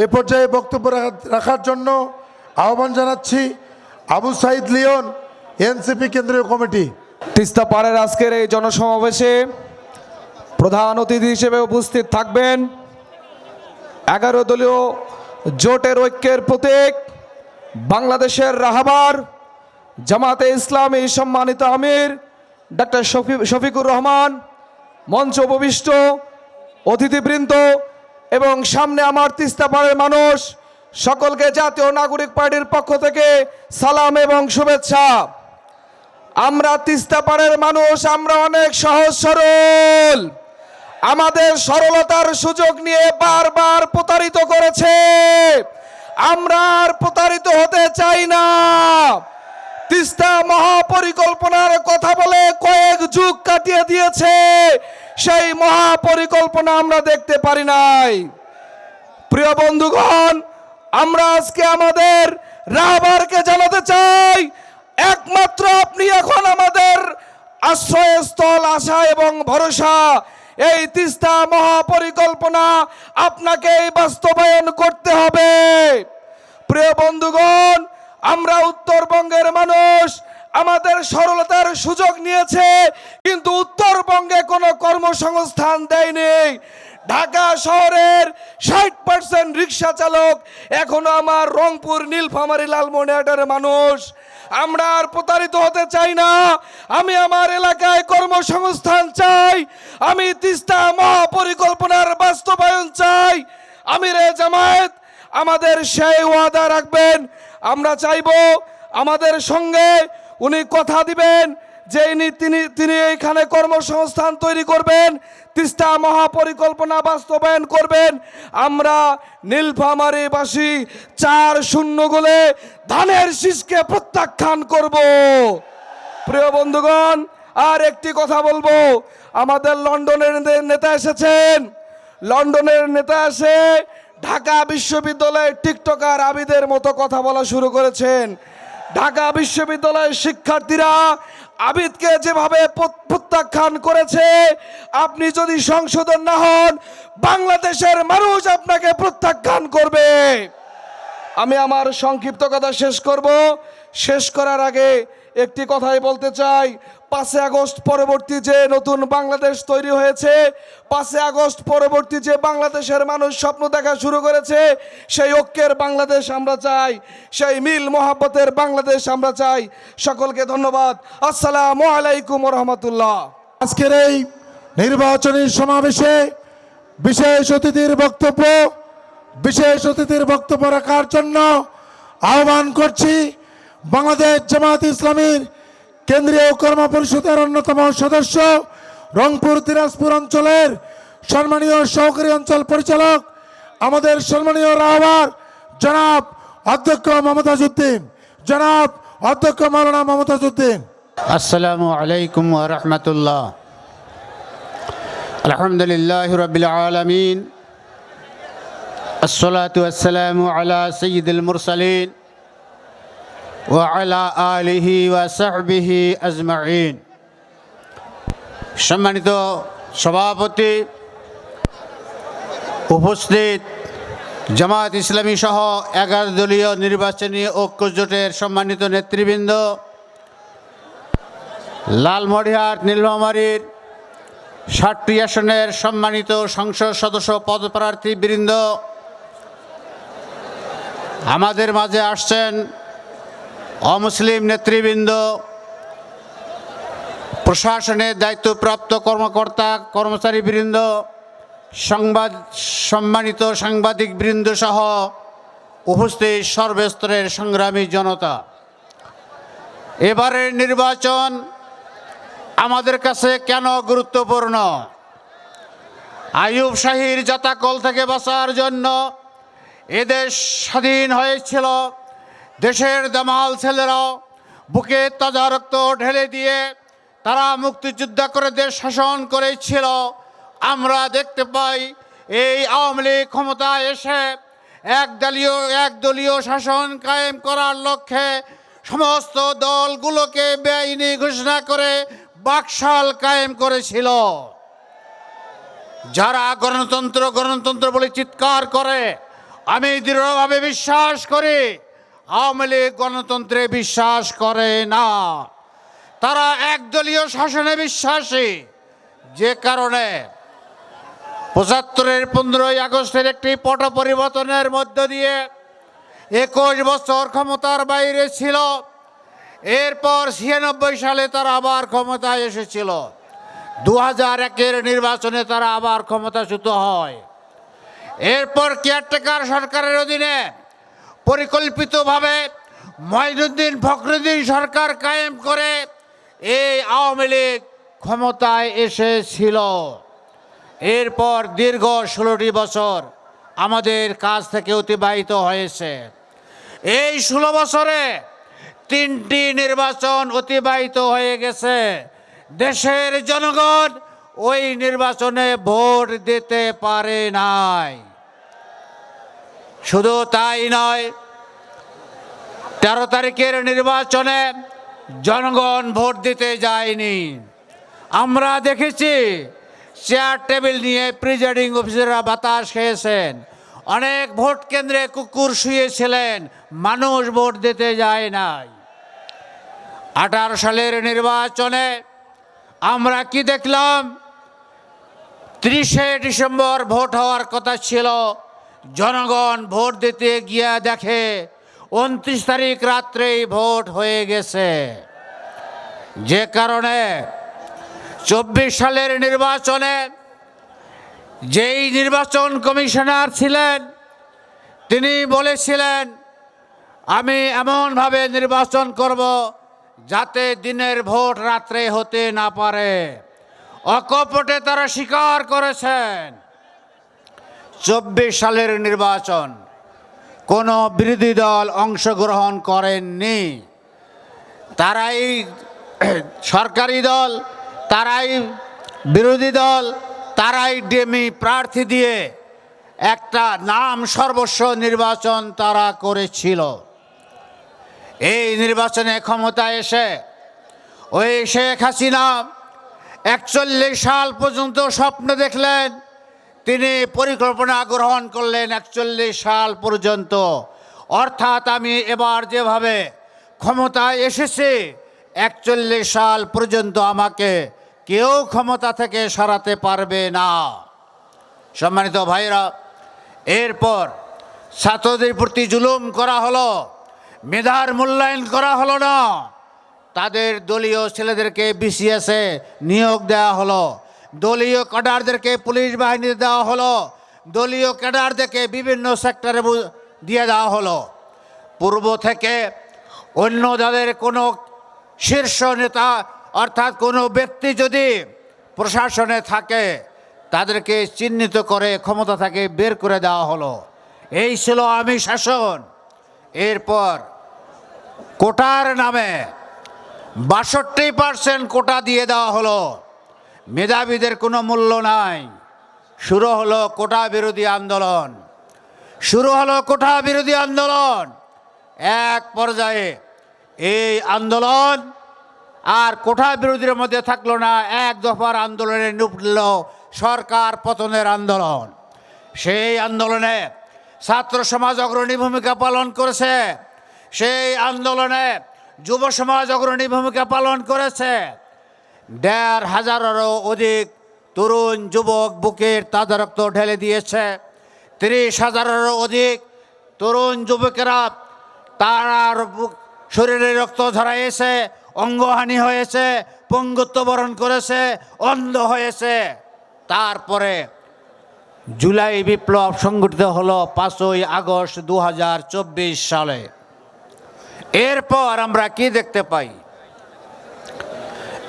এ পর্যায়ে বক্তব্য রাখার জন্য আহ্বান জানাচ্ছি আবু সাইদ লিওন, এনসিপি কেন্দ্রীয় কমিটি। তিস্তা পাড়ের আজকের এই জনসমাবেশে প্রধান অতিথি হিসেবে উপস্থিত থাকবেন 11 দলীয় জোটের ঐক্যের প্রতীক বাংলাদেশের রাহবার জামাতে ইসলামী সম্মানিত আমির ডক্টর শফিকুর রহমান, মঞ্চ উপবিষ্ট অতিথিবৃন্দ এবং সামনে আমার তিস্তা পাড়ের মানুষ, সকলকে জাতীয় নাগরিক পার্টির পক্ষ থেকে সালাম এবং শুভেচ্ছা। আমরা তিস্তা পাড়ের মানুষ, আমরা অনেক সহজ সরল। আমাদের সরলতার সুযোগ নিয়ে বারবার প্রতারিত করেছে। আমরা আর প্রতারিত হতে চাই না। তিস্তা মহাপরিকল্পনার কথা বলে কয়েক যুগ কাটিয়ে দিয়েছে, সেই মহাপরিকল্পনা আমরা দেখতে পারি নাই। প্রিয় বন্ধুগণ, আমরা আজকে আমাদের রাহবারকে জানাতে চাই, একমাত্র আপনি এখন আমাদের আশ্রয়স্থল, আশা এবং ভরসা। এই তিস্তা মহাপরিকল্পনা আপনাকেই বাস্তবায়ন করতে হবে। প্রিয় বন্ধুগণ, আমরা উত্তরবঙ্গের মানুষ, আমাদের সরলতার সুযোগ নিয়েছে, কিন্তু উত্তরবঙ্গে কোনো কর্মসংস্থান দেয়নি। ঢাকা শহরের 60% রিক্সা চালক এখনো আমার রংপুর, নীলফামারী, লালমনিরহাটের মানুষ। আমরা আর প্রতারিত হতে চাই না। আমি আমার এলাকায় কর্মসংস্থান চাই, আমি তিস্তা মহাপরিকল্পনার বাস্তবায়ন চাই। আমিরে জামায়াত আমাদের সেই ওয়াদা রাখবেন। আমরা চাইব আমাদের সঙ্গে উনি কথা দিবেন যে তিনি এইখানে কর্মসংস্থান তৈরি করবেন, তিস্তা মহাপরিকল্পনা বাস্তবায়ন করবেন। আমরা নীলফামারীবাসী 4-0 গোলে ধানের শীষকে প্রত্যাখ্যান করব। প্রিয় বন্ধুগণ, আর একটি কথা বলবো, আমাদের লন্ডনের নেতা এসেছেন। লন্ডনের নেতা এসে ঢাকা বিশ্ববিদ্যালয়ের টিকটকার আবিদের মতো কথা বলা শুরু করেছেন। ঢাকা বিশ্ববিদ্যালয়ের শিক্ষার্থীরা আবিদকে যেভাবে প্রত্যাখ্যান করেছে, আপনি যদি সংশোধন না হন, বাংলাদেশের মানুষ আপনাকে প্রত্যাখ্যান করবে। আমি আমার সংক্ষিপ্ত কথা শেষ করব। শেষ করার আগে একটি কথাই বলতে চাই, 5 আগস্ট পরবর্তী যে নতুন বাংলাদেশ তৈরি হয়েছে, 5 আগস্ট পরবর্তী যে বাংলাদেশের মানুষ স্বপ্ন দেখা শুরু করেছে, সেই ঐক্যের বাংলাদেশ আমরা চাই, সেই মিল মোহাব্বতের বাংলাদেশ আমরা চাই। সকলকে ধন্যবাদ। আসসালামু আলাইকুম ওয়া রাহমাতুল্লাহ। আজকের এই নির্বাচনী সমাবেশে বিশেষ অতিথির বক্তব্য রাখার জন্য আহ্বান করছি বাংলাদেশ জামায়াত ইসলামীর কেন্দ্রীয় কর্ম পরিষদের অন্যতম সদস্য, রংপুর দিনাজপুর অঞ্চলের সম্মানীয় সহকারী অঞ্চল পরিচালক, আমাদের সম্মানীয় রাহবার জনাব অধ্যক্ষ মাওলানা মমতাজ উদ্দিন। আসসালামু আলাইকুম ওয়া রাহমাতুল্লাহ। আলহামদুলিল্লাহি রাব্বিল আলামিন, আসসালাতু ওয়াসসালামু আলা সাইয়্যিদিল মুরসালিন ওয়া আলা আলিহি ওয়া সাহবিহি আজমাইন। সম্মানিত সভাপতি, উপস্থিত জামায়াত ইসলামী সহ 11 দলীয় নির্বাচনী ঐক্য জোটের সম্মানিত নেতৃবৃন্দ, লালমনিরহাট, নীলফামারীর 60টি আসনের সম্মানিত সংসদ সদস্য পদপ্রার্থী বৃন্দ, আমাদের মাঝে আসছেন অমুসলিম নেতৃবৃন্দ, প্রশাসনের দায়িত্বপ্রাপ্ত কর্মকর্তা কর্মচারীবৃন্দ, সম্মানিত সাংবাদিক বৃন্দ সহ উপস্থিত সর্বস্তরের সংগ্রামী জনতা, এবারের নির্বাচন আমাদের কাছে কেন গুরুত্বপূর্ণ? আইয়ুব শাহীর জাতাকল থেকে বাঁচার জন্য এদেশ স্বাধীন হয়েছিল। দেশের দামাল ছেলেরাও বুকে তাজা রক্ত ঢেলে দিয়ে তারা মুক্তিযুদ্ধ করে দেশ শাসন করেছিল। আমরা দেখতে পাই এই আওয়ামী লীগ ক্ষমতায় এসে একদলীয় শাসন কায়েম করার লক্ষ্যে সমস্ত দলগুলোকে বেআইনি ঘোষণা করে বাকশাল কায়েম করেছিল। যারা গণতন্ত্র বলে চিৎকার করে আমি দৃঢ়ভাবে বিশ্বাস করি আওয়ামী লীগ গণতন্ত্রে বিশ্বাস করে না, তারা একদলীয় শাসনে বিশ্বাসী। যে কারণে ৭৫-এর 15ই আগস্টের একটি পট পরিবর্তনের মধ্য দিয়ে 21 বছর ক্ষমতার বাইরে ছিল। এরপর 96 সালে তারা আবার ক্ষমতায় এসেছিল। 2001-এর নির্বাচনে তারা আবার ক্ষমতাচ্যুত হয়। এরপর কেয়ারটেকার সরকারের অধীনে পরিকল্পিতভাবে মঈনুদ্দিন ফখরুদ্দিন সরকার কায়েম করে এই আওয়ামী লীগ ক্ষমতায় এসেছিল। এরপর দীর্ঘ 16টি বছর আমাদের কাছ থেকে অতিবাহিত হয়েছে। এই 16 বছরে 3টি নির্বাচন অতিবাহিত হয়ে গেছে। দেশের জনগণ ওই নির্বাচনে ভোট দিতে পারে নাই। শুধু তাই নয়, 13 তারিখের নির্বাচনে জনগণ ভোট দিতে যায়নি। আমরা দেখেছি চেয়ার টেবিল নিয়ে প্রিজাইডিং অফিসাররা বাতাস খেয়েছেন, অনেক ভোট কেন্দ্রে কুকুর শুয়েছিলেন, মানুষ ভোট দিতে যায় নাই। 18 সালের নির্বাচনে আমরা কি দেখলাম? 30শে ডিসেম্বর ভোট হওয়ার কথা ছিল, জনগণ ভোট দিতে গিয়ে দেখে 29 তারিখ রাত্রেই ভোট হয়ে গেছে। যে কারণে 24 সালের নির্বাচনে যেই নির্বাচন কমিশনার ছিলেন তিনি বলেছিলেন, আমি এমনভাবে নির্বাচন করব যাতে দিনের ভোট রাত্রে হতে না পারে। অকপটে তারা স্বীকার করেছেন 24 সালের নির্বাচন কোনো বিরোধী দল অংশগ্রহণ করেননি। তারাই সরকারি দল, তারাই বিরোধী দল, তারাই ডেমি প্রার্থী দিয়ে একটা নাম সর্বস্ব নির্বাচন তারা করেছিল। এই নির্বাচনে ক্ষমতায় এসে ওই শেখ হাসিনা 41 সাল পর্যন্ত স্বপ্ন দেখলেন, তিনি পরিকল্পনা গ্রহণ করলেন 41 সাল পর্যন্ত। অর্থাৎ আমি এবার যেভাবে ক্ষমতায় এসেছি 41 সাল পর্যন্ত আমাকে কেউ ক্ষমতা থেকে সরাতে পারবে না। সম্মানিত ভাইরা, এরপর ছাত্রদের প্রতি জুলুম করা হলো, মেধার মূল্যায়ন করা হলো না, তাদের দলীয় ছেলেদেরকে বিসিএসে নিয়োগ দেওয়া হলো, দলীয় ক্যাডারদেরকে পুলিশ বাহিনীতে দেওয়া হলো, দলীয় ক্যাডারদেরকে বিভিন্ন সেক্টরে দিয়ে দেওয়া হলো। পূর্ব থেকে অন্য দলের কোনো শীর্ষ নেতা অর্থাৎ কোনো ব্যক্তি যদি প্রশাসনে থাকে তাদেরকে চিহ্নিত করে ক্ষমতা থেকে বের করে দেওয়া হলো। এই ছিল আওয়ামী শাসন। এরপর কোটার নামে 62% কোটা দিয়ে দেওয়া হলো, মেধাবীদের কোনো মূল্য নাই। শুরু হলো কোটা বিরোধী আন্দোলন, শুরু হলো কোটা বিরোধী আন্দোলন। এক পর্যায়ে এই আন্দোলন আর কোটা বিরোধীর মধ্যে থাকলো না, এক দফার আন্দোলনে নুটল সরকার পতনের আন্দোলন। সেই আন্দোলনে ছাত্র সমাজ অগ্রণী ভূমিকা পালন করেছে, সেই আন্দোলনে যুব সমাজ অগ্রণী ভূমিকা পালন করেছে। 1,500-এরও অধিক তরুণ যুবক বুকের তাজা রক্ত ঢেলে দিয়েছে। 30,000-এরও অধিক তরুণ যুবকেরা তার শরীরে রক্ত ঝরাইয়েছে, অঙ্গহানি হয়েছে, পঙ্গুত্ব বরণ করেছে, অন্ধ হয়েছে। তারপরে জুলাই বিপ্লব সংগঠিত হলো 5ই আগস্ট 2024 সালে। এরপর আমরা কি দেখতে পাই?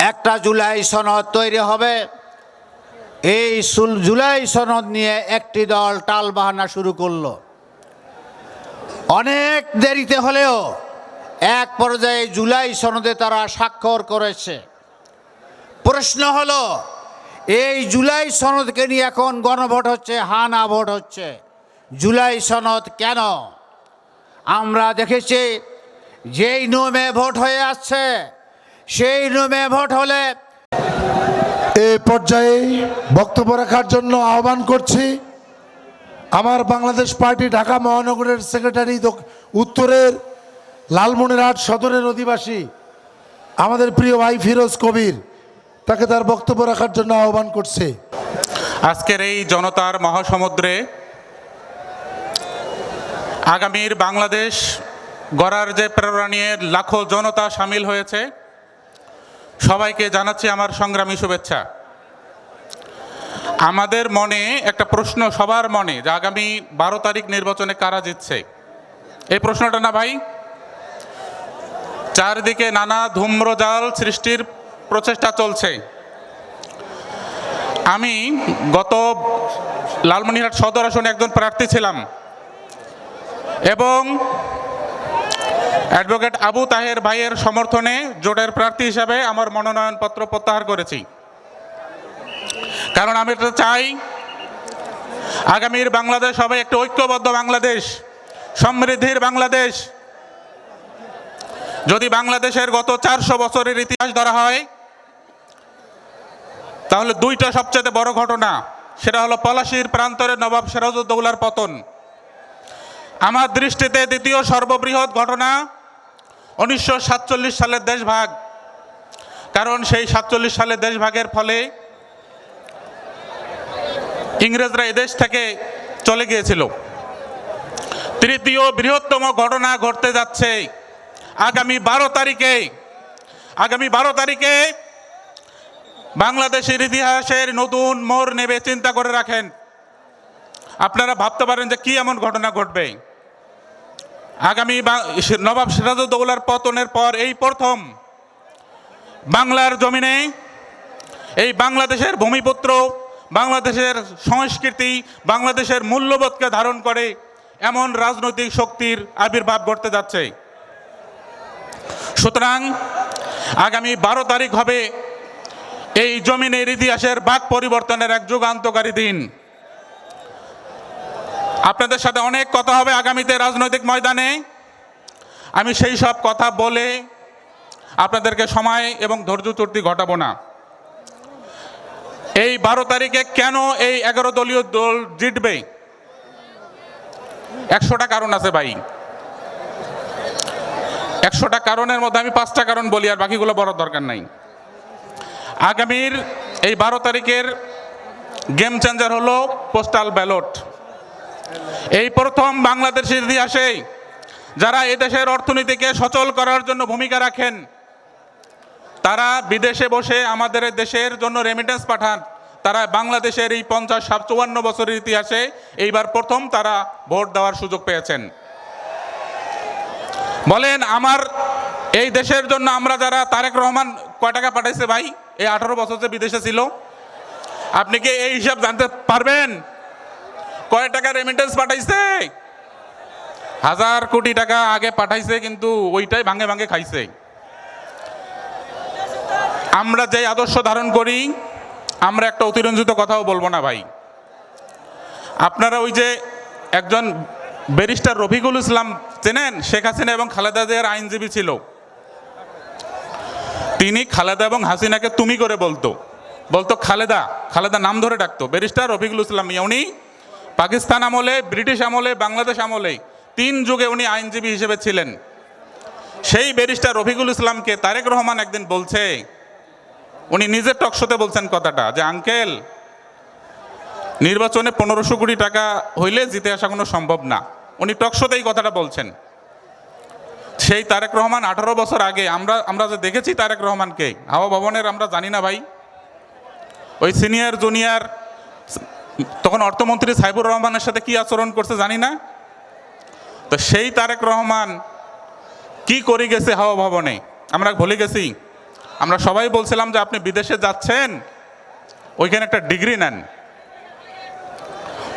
একটা জুলাই সনদ তৈরি হবে। এই জুলাই সনদ নিয়ে একটি দল টালবাহানা শুরু করলো। অনেক দেরিতে হলেও এক পর্যায়ে জুলাই সনদে তারা স্বাক্ষর করেছে। প্রশ্ন হলো, এই জুলাই সনদকে নিয়ে এখন গণভোট হচ্ছে, হানা ভোট হচ্ছে। জুলাই সনদ কেন? আমরা দেখেছি যেই নিয়মে ভোট হয়ে আসছে সেই নিয়মে ভোট হলে। এ পর্যায়ে বক্তব্য রাখার জন্য আহ্বান করছি আমার বাংলাদেশ পার্টি ঢাকা মহানগরের সেক্রেটারি উত্তরের লালমনিরহাট সদরের অধিবাসী আমাদের প্রিয় ভাই ফিরোজ কবির, তাকে তার বক্তব্য রাখার জন্য আহ্বান করছে। আজকের এই জনতার মহাসমুদ্রে আগামীর বাংলাদেশ গড়ার যে প্রেরণা নিয়ে লাখো জনতা সামিল হয়েছে, সবাইকে জানাচ্ছি আমার সংগ্রামী শুভেচ্ছা। আমাদের মনে একটা প্রশ্ন, সবার মনে, যে আগামী 12 তারিখ নির্বাচনে কারা জিতছে, এই প্রশ্নটা না ভাই? চারদিকে নানা ধূম্রজাল সৃষ্টির প্রচেষ্টা চলছে। আমি গত লালমনিরহাট সদর আসনে একজন প্রার্থী ছিলাম এবং অ্যাডভোকেট আবু তাহের ভাইয়ের সমর্থনে জোটের প্রার্থী হিসাবে আমার মনোনয়নপত্র প্রত্যাহার করেছি। কারণ আমি এটা চাই, আগামীর বাংলাদেশ হবে একটি ঐক্যবদ্ধ বাংলাদেশ, সমৃদ্ধির বাংলাদেশ। যদি বাংলাদেশের গত 400 বছরের ইতিহাস ধরা হয়, তাহলে দুইটা সবচেয়ে বড় ঘটনা, সেটা হলো পলাশীর প্রান্তরে নবাব সিরাজউদ্দৌলার পতন। আমার দৃষ্টিতে দ্বিতীয় সর্ববৃহৎ ঘটনা 1947 সালের দেশভাগ। কারণ সেই 47 সালের দেশভাগের ফলে ইংরেজরা এদেশ থেকে চলে গিয়েছিল। তৃতীয় বৃহত্তম ঘটনা ঘটতে যাচ্ছে আগামী 12 তারিখে। আগামী 12 তারিখে বাংলাদেশের ইতিহাসের নতুন মোড় নেবে, চিন্তা করে রাখেন। আপনারা ভাবতে পারেন যে কি এমন ঘটনা ঘটবে। আগামী নবাব সিরাজউদ্দৌলার পতনের পর এই প্রথম বাংলার জমিনে এই বাংলাদেশের ভূমিপুত্র, বাংলাদেশের সংস্কৃতি, বাংলাদেশের মূল্যবোধকে ধারণ করে এমন রাজনৈতিক শক্তির আবির্ভাব ঘটতে যাচ্ছে। সুতরাং আগামী 12 তারিখ হবে এই জমিনের ইতিহাসের বাক পরিবর্তনের এক যুগান্তকারী দিন। আপনাদের সাথে অনেক কথা হবে আগামীতে রাজনৈতিক ময়দানে। আমি সেই সব কথা বলে আপনাদেরকে সময় এবং ধৈর্যচ্যুতি ঘটাবো না। এই 12 তারিখে কেন এই 11 দলীয় দল জিতবে, 100টা কারণ আছে ভাই। 100টা কারণের মধ্যে আমি 5টা কারণ বলি, আর বাকিগুলো বলার দরকার নাই। আগামীর এই 12 তারিখের গেম চেঞ্জার হলো পোস্টাল ব্যালট। এই প্রথম বাংলাদেশের ইতিহাসে যারা এদেশের অর্থনীতিকে সচল করার জন্য ভূমিকা রাখেন, তারা বিদেশে বসে আমাদের দেশের জন্য রেমিটেন্স পাঠান, তারা বাংলাদেশের এই 50-54 বছরের ইতিহাসে এইবার প্রথম তারা ভোট দেওয়ার সুযোগ পেয়েছেন। বলেন, আমার এই দেশের জন্য আমরা যারা, তারেক রহমান কয় টাকা পাঠাইছে ভাই এই 18 বছর যে বিদেশে ছিল? আপনি কি এই হিসাব জানতে পারবেন? কয় টাকা রেমিটেন্স পাঠাইছে? 1000 কোটি টাকা আগে পাঠাইছে, কিন্তু ওইটাই ভাঙে ভাঙে খাইছে। আমরা যে আদর্শ ধারণ করি, আমরা একটা অতিরঞ্জিত কথাও বলবো না ভাই। আপনারা ওই যে একজন ব্যারিস্টার রফিকুল ইসলাম চেনেন? শেখ হাসিনা এবং খালেদা জিয়ার আইনজীবী ছিল। তিনি খালেদা এবং হাসিনাকে তুমি করে বলতো খালেদা, খালেদা নাম ধরে ডাকতো। ব্যারিস্টার রফিকুল ইসলাম, উনি পাকিস্তান আমলে, ব্রিটিশ আমলে, বাংলাদেশ আমলে 3 যুগে উনি আইনজীবী হিসেবে ছিলেন। সেই ব্যারিস্টার রফিকুল ইসলামকে তারেক রহমান একদিন বলছে, উনি নিজের টকশোতে বলছেন কথাটা, যে আঙ্কেল, নির্বাচনে 1500 কোটি টাকা হইলে জিতে আসা কোনো সম্ভব না। উনি টকশোতেই কথাটা বলছেন। সেই তারেক রহমান 18 বছর আগে আমরা যে দেখেছি তারেক রহমানকে হাওয়া ভবনের, আমরা জানি না ভাই, ওই সিনিয়র জুনিয়র তখন অর্থমন্ত্রী সাইবুর রহমানের সাথে কি আচরণ করছে জানি না। তো সেই তারেক রহমান কি করে গেছে হাওয়া ভবনে আমরা ভুলে গেছি। আমরা সবাই বলছিলাম যে আপনি বিদেশে যাচ্ছেন, ওইখানে একটা ডিগ্রি নেন।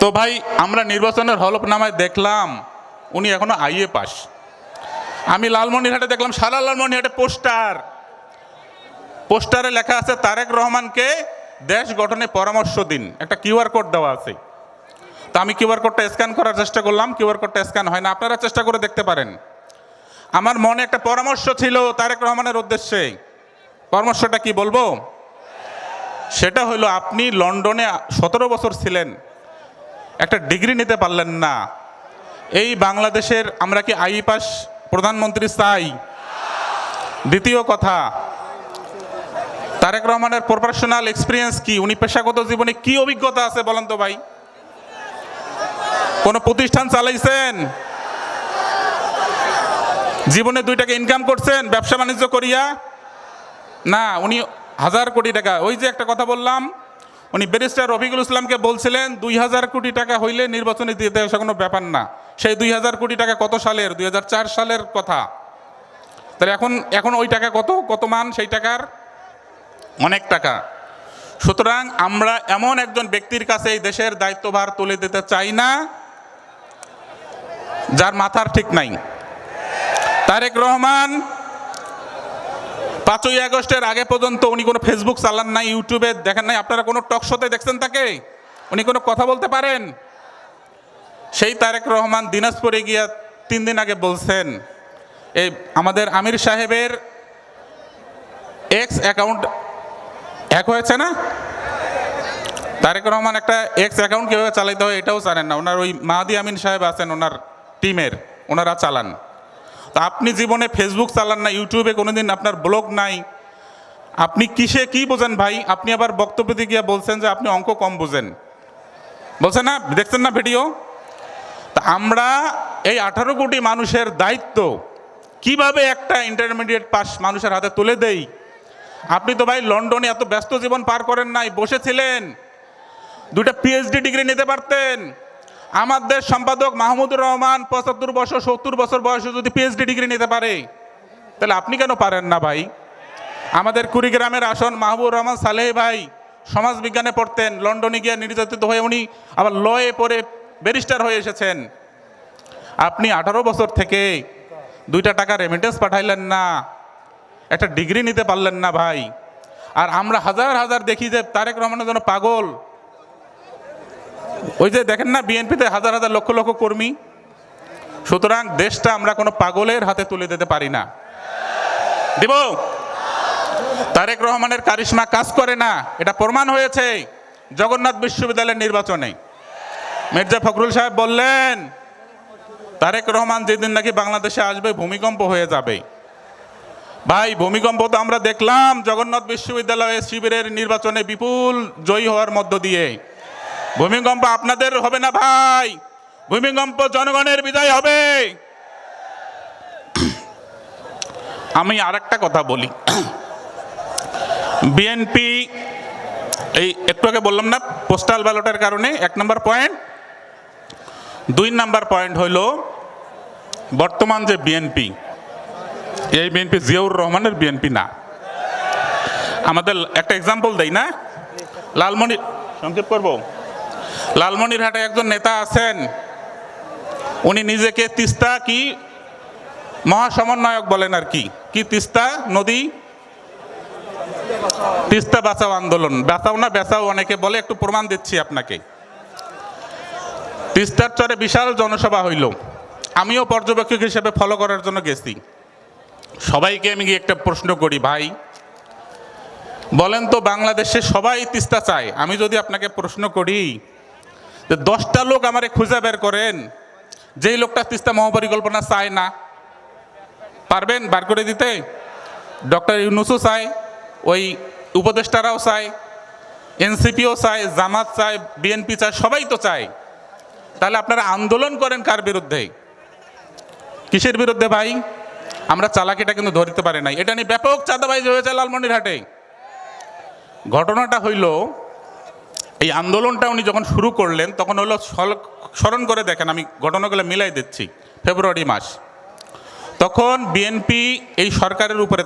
তো ভাই, আমরা নির্বাচনের হলফনামায় দেখলাম উনি এখনো আইএ পাস। আমি লালমনিরহাটে দেখলাম, সারা লালমনিরহাটে পোস্টারে লেখা আছে তারেক রহমানকে দেশ গঠনে পরামর্শ দিন, একটা কিউআর কোড দেওয়া আছে। তো আমি কিউআর কোডটা স্ক্যান করার চেষ্টা করলাম, কিউআর কোডটা স্ক্যান হয় না। আপনারা চেষ্টা করে দেখতে পারেন। আমার মনে একটা পরামর্শ ছিল তারেক রহমানের উদ্দেশ্যে। পরামর্শটা কি বলবো? সেটা হলো, আপনি লন্ডনে 17 বছর ছিলেন, একটা ডিগ্রি নিতে পারলেন না। এই বাংলাদেশের আমরা কি আই পাস প্রধানমন্ত্রী চাই? দ্বিতীয় কথা, তারেক রহমানের প্রফেশনাল এক্সপিরিয়েন্স কি? উনি পেশাগত জীবনে কি অভিজ্ঞতা আছে বলেন তো ভাই? কোন প্রতিষ্ঠান চালাইছেন? জীবনে 2 টাকা ইনকাম করছেন ব্যবসা বাণিজ্য করিয়া? না, উনি 1000 কোটি টাকা, ওই যে একটা কথা বললাম, উনি ব্যারিস্টার রফিকুল ইসলামকে বলছিলেন 2000 কোটি টাকা হইলে নির্বাচনে দিতে আসা কোনো ব্যাপার না। সেই 2000 কোটি টাকা কত সালের? 2004 সালের কথা। তাহলে এখন ওই টাকা কত মান সেই টাকার? অনেক টাকা। সুতরাং আমরা এমন একজন ব্যক্তির কাছে এই দেশের দায়িত্বভার তুলে দিতে চাই না যার মাথার ঠিক নাই। তারেক রহমান 5ই আগস্টের আগে পর্যন্ত উনি কোনো ফেসবুক চালান নাই, ইউটিউবে দেখেন নাই, আপনারা কোনো টক শোতে দেখছেন তাকে? উনি কোনো কথা বলতে পারেন? সেই তারেক রহমান দিনাজপুরে গিয়া 3 দিন আগে বলছেন এই আমাদের আমির সাহেবের এক্স অ্যাকাউন্ট হ্যাক হয়েছে না? তারেক রহমান একটা এক্স অ্যাকাউন্ট কীভাবে চালাইতে হয় এটাও জানেন না। ওনার ওই মাহাদি আমিন সাহেব আছেন ওনার টিমের, ওনারা চালান। তা আপনি জীবনে ফেসবুক চালান না, ইউটিউবে কোনোদিন আপনার ব্লগ নাই, আপনি কিসে কি বোঝেন ভাই? আপনি আবার বক্তব্য দিয়ে গিয়ে বলছেন যে আপনি অঙ্ক কম বোঝেন, বলছেন না? দেখছেন না ভিডিও? তা আমরা এই 18 কোটি মানুষের দায়িত্ব কিভাবে একটা ইন্টারমিডিয়েট পাস মানুষের হাতে তুলে দেই? আপনি তো ভাই লন্ডনে এত ব্যস্ত জীবন পার করেন নাই, বসেছিলেন, 2টা পিএইচডি ডিগ্রি নিতে পারতেন। আমাদের সম্পাদক মাহমুদুর রহমান 75 বছর 70 বছর বয়সে যদি পিএইচডি ডিগ্রি নিতে পারে, তাহলে আপনি কেন পারেন না ভাই? আমাদের কুড়িগ্রামের আসন মাহবুবুর রহমান সালেহ ভাই সমাজ বিজ্ঞানে পড়তেন, লন্ডনে গিয়ে নির্যাতিত হয়ে উনি আবার লয়ে পড়ে ব্যারিস্টার হয়ে এসেছেন। আপনি 18 বছর থেকে 2টা টাকা রেমিটেন্স পাঠাইলেন না, একটা ডিগ্রি নিতে পারলেন না ভাই। আর আমরা হাজার হাজার দেখি যে তারেক রহমানের জন্য পাগল। ওই যে দেখেন না বিএনপিতে হাজার হাজার লক্ষ লক্ষ কর্মী। সুতরাং দেশটা আমরা কোনো পাগলের হাতে তুলে দিতে পারি না। দিব? তারেক রহমানের কারিশমা কাজ করে না, এটা প্রমাণ হয়েছে জগন্নাথ বিশ্ববিদ্যালয়ের নির্বাচনে। মির্জা ফখরুল সাহেব বললেন তারেক রহমান যেদিন নাকি বাংলাদেশে আসবে ভূমিকম্প হয়ে যাবে। ভাই ভূমিকম্প তো আমরা দেখলাম জগন্নাথ বিশ্ববিদ্যালয়ে শিবিরের নির্বাচনে বিপুল জয়ী হওয়ার মধ্য দিয়ে। ভূমিকম্প আপনাদের হবে না ভাই, ভূমিকম্প জনগণের বিজয় হবে। আমি আরেকটা কথা বলি, বিএনপি এই একটু আগে বললাম না পোস্টাল ব্যালটের কারণে 1 নম্বর পয়েন্ট। 2 নম্বর পয়েন্ট হইল বর্তমান যে বিএনপি, এই বিএনপি জিয়াউর রহমানের বিএনপি না। আমাদের একটা এক্সাম্পল দেই না, লালমনি সংক্ষেপ করব, লালমনিরহাটে একজন নেতা আছেন, উনি নিজেকে তিস্তা কি মহাসমন্বয়ক বলেন আর কি তিস্তা নদী, তিস্তা বাঁচাও আন্দোলন, বাঁচাও না বেচাও অনেকে বলে, একটু প্রমাণ দিচ্ছি আপনাকে। তিস্তার চরে বিশাল জনসভা হইল, আমিও পর্যবেক্ষক হিসেবে ফলো করার জন্য গেছি। সবাইকে আমি গিয়ে একটা প্রশ্ন করি, ভাই বলেন তো বাংলাদেশে সবাই তিস্তা চায়, আমি যদি আপনাকে প্রশ্ন করি যে 10টা লোক আমারে খুঁজে বের করেন যেই লোকটা তিস্তা মহাপরিকল্পনা চায় না, পারবেন বার করে দিতে? ডক্টর ইউনূসও চায়, ওই উপদেষ্টারাও চায়, এনসিপিও চায়, জামাত চায়, বিএনপি চায়, সবাই তো চায়। তাহলে আপনারা আন্দোলন করেন কার বিরুদ্ধে? কিসের বিরুদ্ধে ভাই? আমরা চালাকিটা কিন্তু ধরতে পারি নাই। এটা নিয়ে ব্যাপক চাঁদাবাজি হয়েছে লালমনিরহাটে। ঘটনাটা হইল এই আন্দোলনটা উনি যখন শুরু করলেন তখন হলো, স্মরণ করে দেখেন, আমি ঘটনাগুলো মিলাই দিচ্ছি, ফেব্রুয়ারি মাস। তখন বিএনপি এই সরকারের উপরে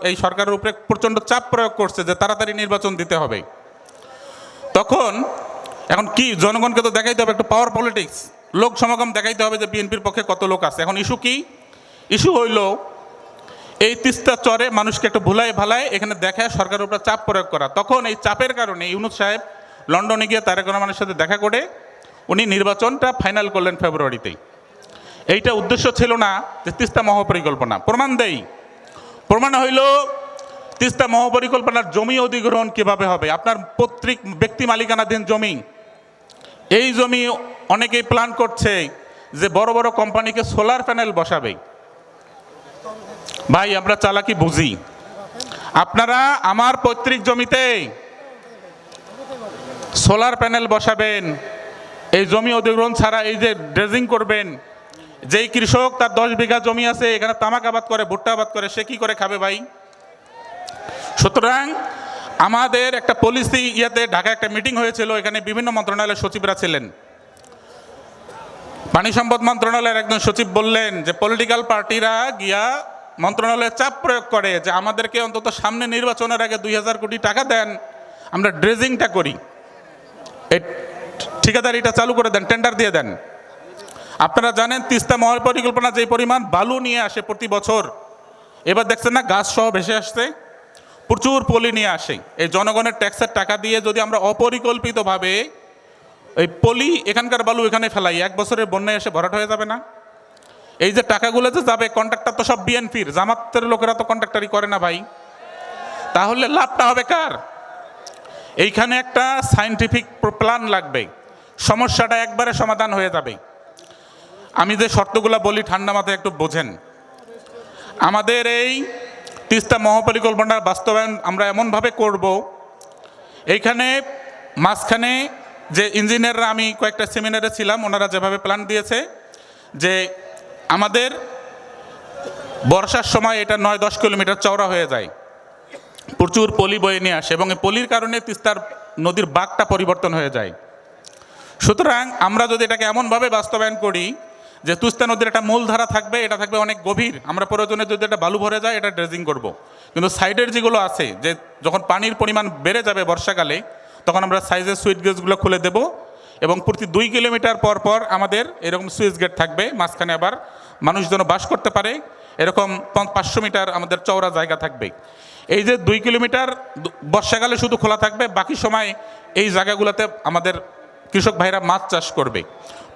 এই সরকারের উপরে প্রচণ্ড চাপ প্রয়োগ করছে যে তাড়াতাড়ি নির্বাচন দিতে হবে। তখন এখন কি জনগণকে তো দেখাইতে হবে একটু পাওয়ার পলিটিক্স, লোক সমাগম দেখাইতে হবে যে বিএনপির পক্ষে কত লোক আছে। এখন ইস্যু কি? ইস্যু হইল এই তিস্তা চরে মানুষকে একটু ভুলায় ভালায় এখানে দেখায় সরকারের উপর চাপ প্রয়োগ করা। তখন এই চাপের কারণে ইউনূস সাহেব লন্ডনে গিয়ে তারেক রহমানের সাথে দেখা করে উনি নির্বাচনটা ফাইনাল করলেন ফেব্রুয়ারিতেই। এইটা উদ্দেশ্য ছিল না যে তিস্তা মহাপরিকল্পনা। প্রমাণ দেই, প্রমাণ হইল তিস্তা মহাপরিকল্পনার জমি অধিগ্রহণ কিভাবে হবে। আপনার পৈতৃক ব্যক্তি মালিকানাধীন জমি, এই জমি অনেকেই প্ল্যান করছে যে বড় বড় কোম্পানিকে সোলার প্যানেল বসাবে। ভাই আমরা চালাকি বুঝি। আপনারা আমার পৈতৃক জমিতে সোলার প্যানেল বসাবেন, এই জমি অধিগ্রহণ ছাড়া এই যে ড্রেজিং করবেন, যেই কৃষক তার 10 বিঘা জমি আছে এখানে তামাক আবাদ করে, ভুট্টা আবাদ করে, সে কি করে খাবে ভাই? সুতরাং আমাদের একটা পলিসি ঢাকায় একটা মিটিং হয়েছিল, এখানে বিভিন্ন মন্ত্রণালয়ের সচিবরা ছিলেন। পানি সম্পদ মন্ত্রণালয়ের একজন সচিব বললেন যে পলিটিক্যাল পার্টিরা গিয়া মন্ত্রণালয়ে চাপ প্রয়োগ করে যে আমাদেরকে অন্তত সামনে নির্বাচনের আগে 2000 কোটি টাকা দেন, আমরা ড্রেজিংটা করি, এই ঠিকাদারিটা চালু করে দেন, টেন্ডার দিয়ে দেন। আপনারা জানেন তিস্তা মহাপরিকল্পনা যে পরিমাণ বালু নিয়ে আসে প্রতি বছর, এবার দেখছেন না গাছ সহ ভেসে আসছে, প্রচুর পলি নিয়ে আসে। এই জনগণের ট্যাক্সের টাকা দিয়ে যদি আমরা অপরিকল্পিতভাবে এই পলি এখানকার বালু এখানে ফেলাই, 1 বছরের বন্যায় এসে ভরাট হয়ে যাবে না? এই যে টাকাগুলো যে যাবে, কন্ট্রাক্টর তো সব বিএনপির, জামাতের লোকেরা তো কন্ট্রাক্টারই করে না ভাই। তাহলে লাভটা হবে কার? এইখানে একটা সায়েন্টিফিক প্ল্যান লাগবে, সমস্যাটা একবারে সমাধান হয়ে যাবে। আমি যে শর্তগুলো বলি ঠান্ডা মাথায় একটু বোঝেন। আমাদের এই তিস্তা মহাপরিকল্পনার বাস্তবায়ন আমরা এমনভাবে করব, এইখানে মাঝখানে যে ইঞ্জিনিয়াররা, আমি কয়েকটা সেমিনারে ছিলাম, ওনারা যেভাবে প্ল্যান দিয়েছে যে আমাদের বর্ষার সময় এটা 9-10 কিলোমিটার চওড়া হয়ে যায়, প্রচুর পলি বয়ে নিয়ে আসে এবং এই পলির কারণে তিস্তার নদীর বাঁকটা পরিবর্তন হয়ে যায়। সুতরাং আমরা যদি এটাকে এমনভাবে বাস্তবায়ন করি যে তিস্তা নদীর একটা মূলধারা থাকবে, এটা থাকবে অনেক গভীর, আমরা প্রয়োজনে যদি এটা বালু ভরে যায় এটা ড্রেজিং করব। কিন্তু সাইডের যেগুলো আছে, যে যখন পানির পরিমাণ বেড়ে যাবে বর্ষাকালে, তখন আমরা সাইজের সুইচ গেটগুলো খুলে দেব এবং প্রতি 2 কিলোমিটার পর পর আমাদের এরকম সুইচ গেট থাকবে, মাঝখানে আবার মানুষ যেন বাস করতে পারে এরকম 500 মিটার আমাদের চওড়া জায়গা থাকবে। এই যে 2 কিলোমিটার বর্ষাকালে শুধু খোলা থাকবে, বাকি সময় এই জায়গাগুলোতে আমাদের কৃষক ভাইরা মাছ চাষ করবে।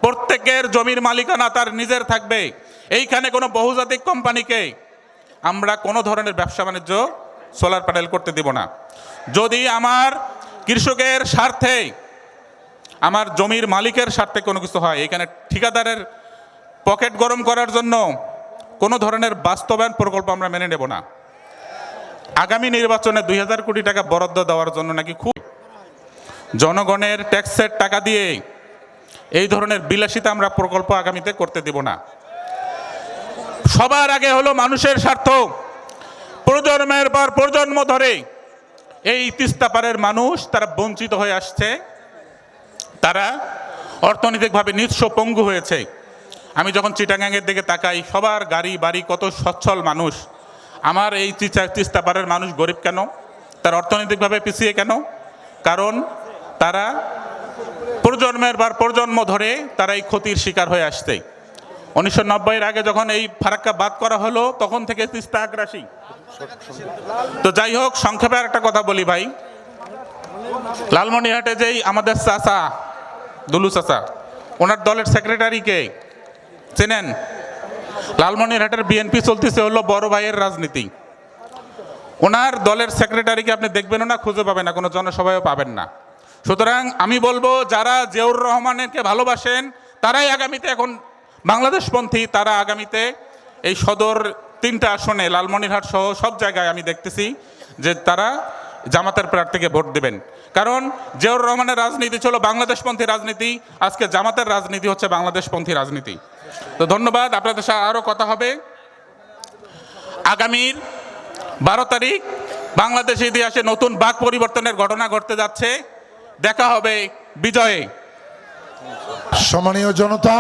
প্রত্যেকের জমির মালিকানা তার নিজের থাকবে। এইখানে কোনো বহুজাতিক কোম্পানিকে আমরা কোনো ধরনের ব্যবসা বাণিজ্য সোলার প্যানেল করতে দেব না। যদি আমার কৃষকের স্বার্থে, আমার জমির মালিকের স্বার্থে কোনো কিছু হয়, এখানে ঠিকাদারের পকেট গরম করার জন্য কোনো ধরনের বাস্তবায়ন প্রকল্প আমরা মেনে নেব না। আগামী নির্বাচনে 2000 কোটি টাকা বরাদ্দ দেওয়ার জন্য নাকি খুব জনগণের ট্যাক্সের টাকা দিয়ে এই ধরনের বিলাসিতা আমরা প্রকল্প আগামীতে করতে দেব না। সবার আগে হলো মানুষের স্বার্থ। প্রজন্মের পর প্রজন্ম ধরে এই তিস্তা পারের মানুষ তারা বঞ্চিত হয়ে আসছে, তারা অর্থনৈতিকভাবে নিঃস্ব পঙ্গু হয়েছে। আমি যখন চিটাগাংয়ের দিকে তাকাই, সবার গাড়ি বাড়ি, কত সচ্ছল মানুষ। আমার এই তিস্তা পারের মানুষ গরিব কেন? তার অর্থনৈতিকভাবে পিছিয়ে কেন? কারণ তারা প্রজন্মের পর প্রজন্ম ধরে তারা এই ক্ষতির শিকার হয়ে আসছে। 1990-এর আগে যখন এই ফারাক্কা বাদ করা হলো, তখন থেকে তিস্তা আগ্রাসী। তো যাই হোক, সংক্ষেপে আর একটা কথা বলি ভাই, লালমনিরহাটে যেই আমাদের চাচা দুলু চাচা, ওনার দলের সেক্রেটারিকে চেনেন? লালমনিরহাটের বিএনপি চলতেছে হলো বড় ভাইয়ের রাজনীতি। ওনার দলের সেক্রেটারিকে আপনি দেখবেন না, খুঁজে পাবেন না, কোনো জনসভায়ও পাবেন না। সুতরাং আমি বলবো, যারা জিয়াউর রহমানকে ভালোবাসেন তারাই আগামীতে এখন বাংলাদেশপন্থী, তারা আগামীতে এই সদর 3টা আসনে লালমনিরহাট সহ সব জায়গায় আমি দেখতেছি যে তারা জামাতের প্রার্থীকে ভোট দেবেন। কারণ জিয়াউর রহমানের রাজনীতি ছিল বাংলাদেশপন্থী রাজনীতি, আজকে জামাতের রাজনীতি হচ্ছে বাংলাদেশপন্থী রাজনীতি। তো ধন্যবাদ, আপনাদের সাথে আরও কথা হবে। আগামীর 12 তারিখ বাংলাদেশ ইতিহাসে নতুন বাক পরিবর্তনের ঘটনা ঘটতে যাচ্ছে। দেখা হবে বিজয়ে। সম্মানীয় জনতা,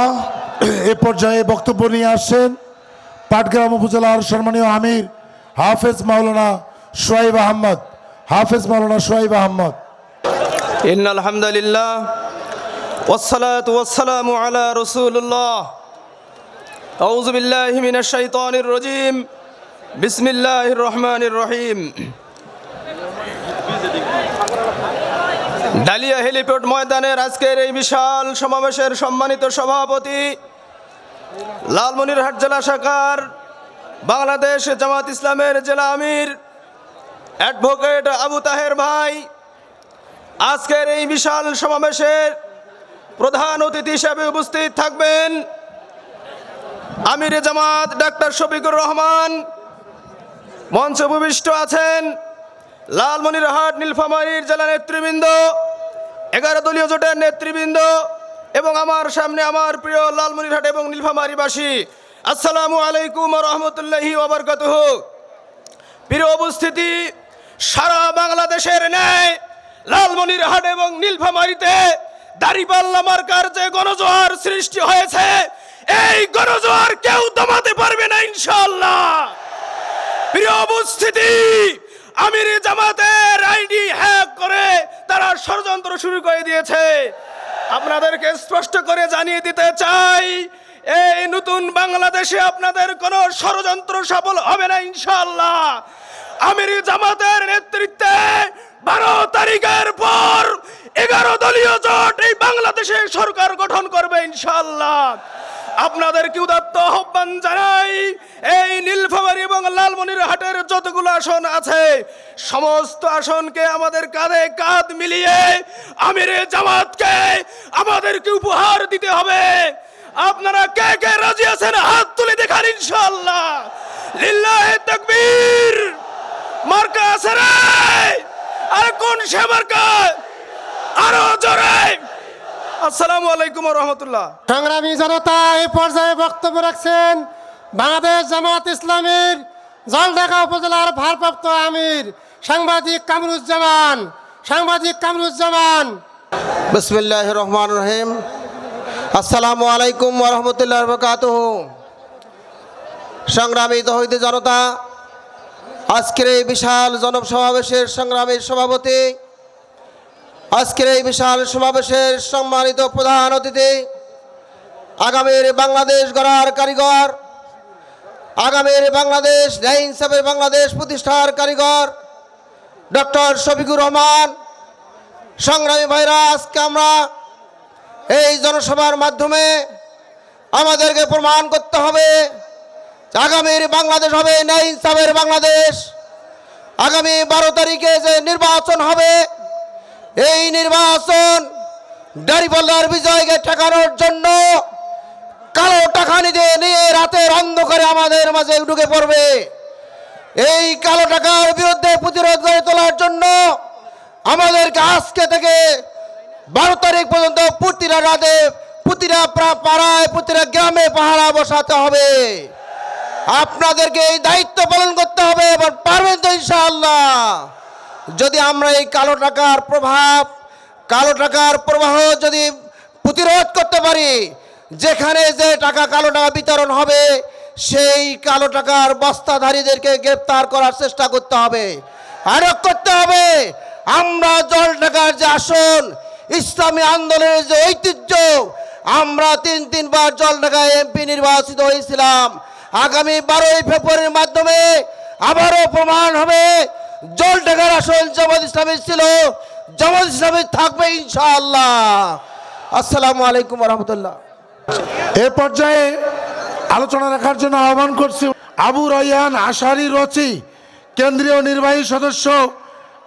এ পর্যায়ে বক্তব্য নিয়ে আসছেন পাটগ্রাম উপজেলার সম্মানীয় আমির হাফেজ মাওলানা সোহাইব আহমদ। হাফেজ মাওলানা সোহাইব আহমদ। ইন্নাল হামদুলিল্লাহ ওয়াসসালাতু ওয়াসসালামু আলা রাসূলিল্লাহ। আউযু বিল্লাহি মিনাশ শাইতানির রাজীম। বিসমিল্লাহির রহমানির রহিম। ডালিয়া হেলিপ্যাড ময়দানের আজকের এই বিশাল সমাবেশের সম্মানিত সভাপতি, লালমনিরহাট জেলা শাখার বাংলাদেশ জামাত ইসলামের জেলা আমির অ্যাডভোকেট আবু তাহের ভাই, আজকের এই বিশাল সমাবেশের প্রধান অতিথি হিসেবে উপস্থিত থাকবেন আমিরে জামাত ডাক্তার শফিকুর রহমান। মঞ্চে উপবিষ্ট আছেন লালমনিরহাট নীলফামারীর জেলা নেতৃবৃন্দ, 11 দলীয় জোটের নেতৃবৃন্দ এবং আমার সামনে আমার প্রিয় লালমনিরহাট এবং নীলফামারীবাসী, আসসালামু আলাইকুম ওয়া রাহমাতুল্লাহি ওয়া বারাকাতুহু। প্রিয় উপস্থিতি, সারা বাংলাদেশের ন্যায় লালমনিরহাট এবং নীলফামারীতে দাঁড়িপাল্লা মার্কার যে গণজোয়ার সৃষ্টি হয়েছে, এই গণজোয়ার কেউ দমাতে পারবে না ইনশাআল্লাহ। প্রিয় উপস্থিতি, আমিরে জামাতের আইডি হ্যাক করে তারা ষড়যন্ত্র শুরু করে দিয়েছে। আপনাদেরকে স্পষ্ট করে জানিয়ে দিতে চাই, এই নতুন বাংলাদেশে আপনাদের কোনো ষড়যন্ত্র সফল হবে না ইনশাআল্লাহ। আমিরে জামাতের নেতৃত্বে 12 তারিখের পর 11 দলীয় জোট এই বাংলাদেশে সরকার গঠন করবে ইনশাআল্লাহ। আপনাদেরকে উদাত্ত আহ্বান জানাই, এই নীলফামারী এবং লালমনিরহাটের যতগুলো আসন আছে সমস্ত আসনকে আমাদের কাঁধে কাঁধ মিলিয়ে আমিরে জামাতকে আমাদেরকে উপহার দিতে হবে। আপনারা কে কে রাজি আছেন হাত তুলে দেখান ইনশাআল্লাহ। লিল্লাহি তাকবীর। মার্কা আছে রে, আর কোন সে মার্কা? আরো জোরে। আসসালামু আলাইকুম ওয়া রাহমাতুল্লাহ। সংগ্রামী জনতা, এই পর্যায়ে বক্তব্য রাখছেন বাংলাদেশ জামাত ইসলামীর জলঢাকা উপজেলার ভারপ্রাপ্ত আমির সাংবাদিক কামরুজ্জামান। বিসমিল্লাহির রহমানির রহিম। আসসালামু আলাইকুম ওয়া রাহমাতুল্লাহি ওয়া বারাকাতুহু। সংগ্রামী তৌহিদি জনতা, আজকের এই বিশাল জনসমাবেশের সংগ্রামী সভাপতি, আজকের এই বিশাল সমাবেশের সম্মানিত প্রধান অতিথি, আগামীর বাংলাদেশ গড়ার কারিগর, আগামীর বাংলাদেশ ন্যায় ইনসাফের বাংলাদেশ প্রতিষ্ঠার কারিগর ডক্টর শফিকুর রহমান। সংগ্রামী ভাইরা, আজকে আমরা এই জনসভার মাধ্যমে আমাদেরকে প্রমাণ করতে হবে আগামীর বাংলাদেশ হবে ন্যায় ইনসাফের বাংলাদেশ। আগামী 12 তারিখে যে নির্বাচন হবে, এই নির্বাচন দাঁড়িপাল্লার বিজয়কে ঠেকানোর জন্য কালো টাকা নিয়ে রাতের অন্ধকারে আমাদের মাঝে ঢুকে পড়বে। এই কালো টাকার বিরুদ্ধে প্রতিরোধ গড়ে তোলার জন্য আমাদেরকে আজকে থেকে 12 তারিখ পর্যন্ত প্রতিটা রাতে, প্রতিটা পাড়ায়, প্রতিটা গ্রামে পাহারা বসাতে হবে। আপনাদেরকে এই দায়িত্ব পালন করতে হবে। এবার পারবেন তো ইনশাআল্লাহ? যদি আমরা এই কালো টাকার প্রবাহ যদি প্রতিরোধ করতে পারি, যেখানে যে কালো টাকা বিতরণ হবে, সেই কালো টাকার বস্তাধারীদেরকে গ্রেফতার করার চেষ্টা করতে হবে, আটক করতে হবে। আমরা জল টাকার যে আসন, ইসলামী আন্দোলনের যে ঐতিহ্য, আমরা 3বার জল টাকায় এমপি নির্বাচিত হয়েছিলাম। আগামী 12 ফেব্রুয়ারির মাধ্যমে আবারও প্রমাণ হবে জল টাকার আসন জামাত ইসলামী ছিল, জামাত ইসলামী থাকবে ইনশাআল্লাহ। আসসালামু আলাইকুম ওয়া রাহমাতুল্লাহ। এ পর্যায়ে আলোচনা রাখার জন্য আহ্বান করছি আবু রায়হান আশারি রচি, কেন্দ্রীয় নির্বাহী সদস্য,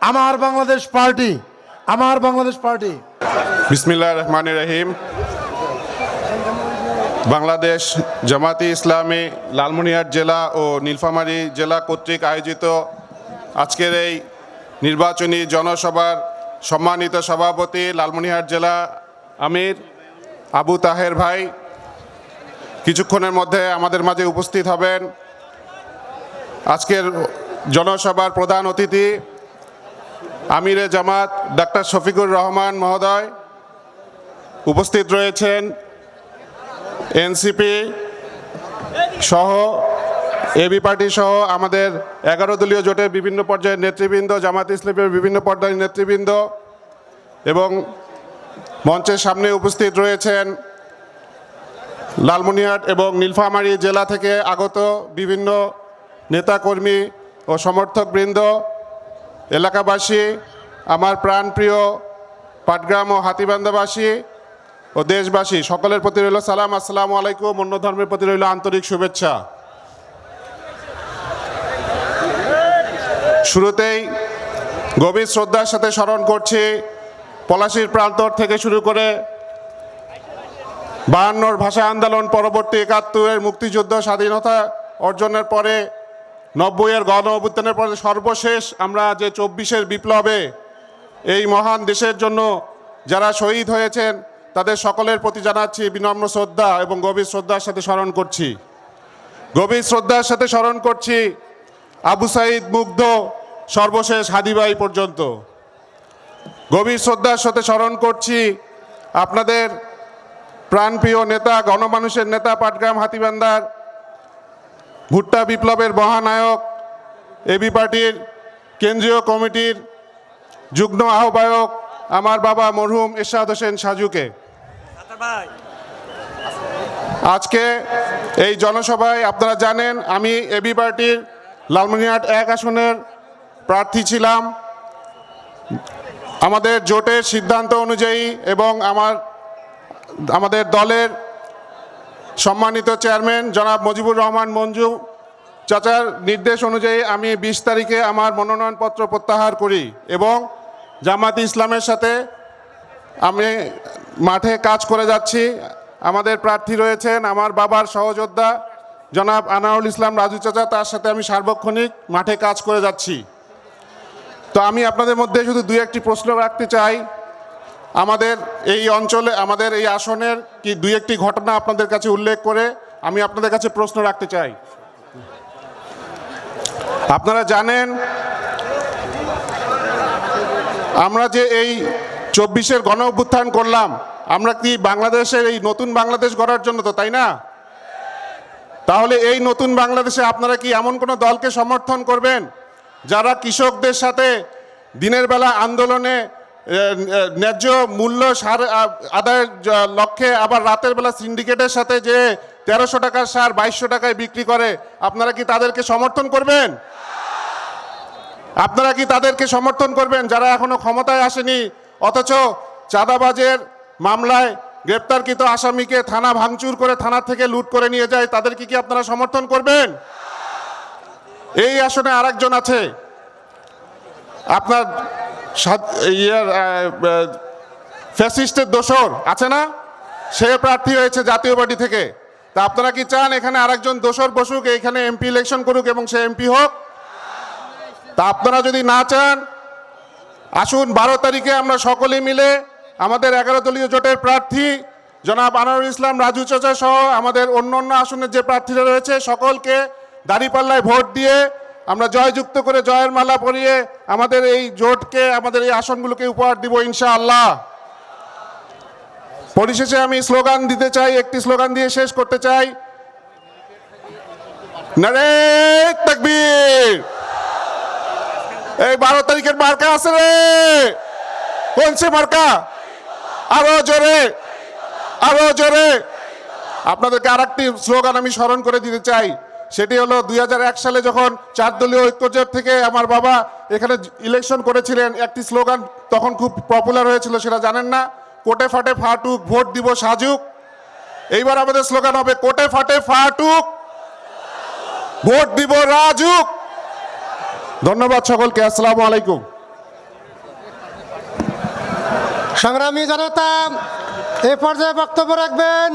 আমার বাংলাদেশ পার্টি। বিসমিল্লাহির রহমানির রহিম। বাংলাদেশ জামাতি ইসলামী লালমনিরহাট জেলা ও নীলফামারী জেলা কর্তৃক আয়োজিত আজকের এই নির্বাচনী জনসভার সম্মানিত সভাপতি লালমনিরহাট জেলা আমির আবু তাহের ভাই কিছুক্ষণের মধ্যে আমাদের মাঝে উপস্থিত হবেন। আজকের জনসভার প্রধান অতিথি আমিরে জামাত ডাক্তার শফিকুর রহমান মহোদয় উপস্থিত রয়েছেন। এনসিপি সহ এবি পার্টি সহ আমাদের 11 দলীয় জোটের বিভিন্ন পর্যায়ের নেতৃবৃন্দ, জামাত ইসলামের বিভিন্ন পর্যায়ের নেতৃবৃন্দ এবং মঞ্চের সামনে উপস্থিত রয়েছেন লালমনিরহাট এবং নীলফামারী জেলা থেকে আগত বিভিন্ন নেতাকর্মী ও সমর্থকবৃন্দ, এলাকাবাসী, আমার প্রাণপ্রিয় পাটগ্রাম ও হাতীবান্ধাবাসী ও দেশবাসী, সকলের প্রতি রইল সালাম। আসসালামু আলাইকুম। অন্য ধর্মের প্রতি রইল আন্তরিক শুভেচ্ছা। শুরুতেই গভীর শ্রদ্ধার সাথে স্মরণ করছি পলাশীর প্রান্তর থেকে শুরু করে বায়ান্নর ভাষা আন্দোলন পরবর্তী ৭১-এর মুক্তিযুদ্ধ স্বাধীনতা অর্জনের পরে ৯০-এর গণ অভ্যুত্থানের পরে সর্বশেষ আমরা যে ২৪-এর বিপ্লবে এই মহান দেশের জন্য যারা শহীদ হয়েছেন তাদের সকলের প্রতি জানাচ্ছি বিনম্র শ্রদ্ধা এবং গভীর শ্রদ্ধার সাথে স্মরণ করছি। গভীর শ্রদ্ধার সাথে স্মরণ করছি আবু সাঈদ মুগ্ধ সর্বশেষ হাদিভাই পর্যন্ত। গভীর শ্রদ্ধার সাথে স্মরণ করছি আপনাদের প্রাণপ্রিয় নেতা, গণমানুষের নেতা, পাটগ্রাম হাতীবান্ধার ভুট্টা বিপ্লবের মহানায়ক, এবি পার্টির কেন্দ্রীয় কমিটির যুগ্ম আহ্বায়ক আমার বাবা মরহুম এরশাদ হোসেন সাজুকে। আজকে এই জনসভায় আপনারা জানেন আমি এবি পার্টির লালমনিরহাট ১ আসনের প্রার্থী ছিলাম। আমাদের জোটের সিদ্ধান্ত অনুযায়ী এবং আমাদের দলের সম্মানিত চেয়ারম্যান জনাব মুজিবুর রহমান মঞ্জু চাচার নির্দেশ অনুযায়ী আমি ২০ তারিখে আমার মনোনয়নপত্র প্রত্যাহার করি এবং জামায়াতে ইসলামের সাথে আমি মাঠে কাজ করে যাচ্ছি। আমাদের প্রার্থী রয়েছেন আমার বাবার সহযোদ্ধা জনাব আনারুল ইসলাম রাজু চাচা, তার সাথে আমি সার্বক্ষণিক মাঠে কাজ করে যাচ্ছি। তো আমি আপনাদের মধ্যে শুধু ২-১টি প্রশ্ন রাখতে চাই। আমাদের এই অঞ্চলে, আমাদের এই আসনের কি ২-১টি ঘটনা আপনাদের কাছে উল্লেখ করে আমি আপনাদের কাছে প্রশ্ন রাখতে চাই। আপনারা জানেন আমরা যে এই ২৪-এর গণ অভ্যুত্থান করলাম, আমরা কি বাংলাদেশের এই নতুন বাংলাদেশ গড়ার জন্য, তো তাই না? তাহলে এই নতুন বাংলাদেশে আপনারা কি এমন কোনো দলকে সমর্থন করবেন যারা কৃষকদের সাথে দিনের বেলা আন্দোলনে ন্যায্য মূল্য সার আদায়ের লক্ষ্যে আবার রাতের বেলা সিন্ডিকেটের সাথে যে ১৩০০ টাকার সার ২২০০ টাকায় বিক্রি করে, আপনারা কি তাদেরকে সমর্থন করবেন? আপনারা কি তাদেরকে সমর্থন করবেন যারা এখনো ক্ষমতায় আসেনি অথচ চাঁদাবাজের মামলায় গ্রেপ্তারকৃত আসামিকে থানা ভাঙচুর করে থানা থেকে লুট করে নিয়ে যায়, তাদেরকে কি আপনারা সমর্থন করবেন? এই আসনে আরেকজন আছে আপনার ফ্যাসিস্টের দোসর আছে না, সে প্রার্থী হয়েছে জাতীয় পার্টি থেকে। তা আপনারা কি চান এখানে আরেকজন দোসর বসুক, এখানে এমপি ইলেকশন করুক এবং সে এমপি হোক? তা আপনারা যদি না চান, আসুন ১২ তারিখে আমরা সকলে মিলে আমাদের ১১ দলীয় জোটের প্রার্থী জনাব আনারুল ইসলাম রাজু চাচা সহ আমাদের অন্য অন্য আসনের যে প্রার্থীরা রয়েছে সকলকে দাঁড়িপাল্লায় ভোট দিয়ে আমরা জয়যুক্ত করে জয়ের মালা পরিয়ে আমাদের এই জোটকে, আমাদের এই আসনগুলোকে উপহার দিব ইনশাআল্লাহ। পরিশেষে আমি স্লোগান দিতে চাই, একটি স্লোগান দিয়ে শেষ করতে চাই। নারে তাকবীর। এই ১২ তারিখের মার্কা আছে রে, কোন সে মার্কা? আরো জোরে, আরো জোরে। আপনাদেরকে আরেকটি স্লোগান আমি স্মরণ করে দিতে চাই, সেটি হলো ২০০১ সালে যখন ৪ দলীয় ঐক্যজোট থেকে আমার বাবা এখানে ইলেকশন করেছিলেন, একটি স্লোগান তখন খুব পপুলার হয়েছিল, সেটা জানেন না? কোটে ফাটে ফাটুক, ভোট দিব সাজুক। এইবার আমাদের স্লোগান হবে কোটে ফাটে ফাটুক, ভোট দিব রাজুক। ধন্যবাদ সকলকে, আসসালামু আলাইকুম। সংগ্রামী জনতা, এই পর্যায়ে বক্তব্য রাখবেন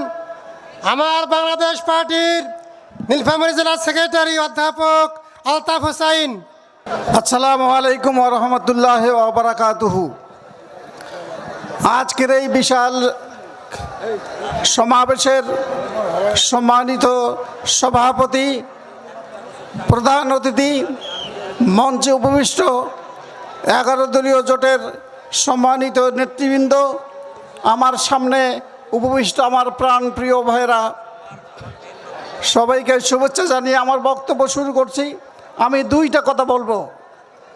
আমার বাংলাদেশ পার্টির নীলফামারী জেলার সেক্রেটারি অধ্যাপক আলতাফ হোসাইন। আসসালামু আলাইকুম ওয়া রাহমাতুল্লাহি ওয়া বারাকাতুহু। আজকের এই বিশাল সমাবেশের সম্মানিত সভাপতি, প্রধান অতিথি, মঞ্চে উপবিষ্ট 11 দলীয় জোটের সম্মানিত নেতৃবৃন্দ, আমার সামনে উপবিষ্ট আমার প্রাণপ্রিয় ভাইরা, সবাইকে শুভেচ্ছা জানিয়ে আমার বক্তব্য শুরু করছি। আমি 2টা কথা বলবো।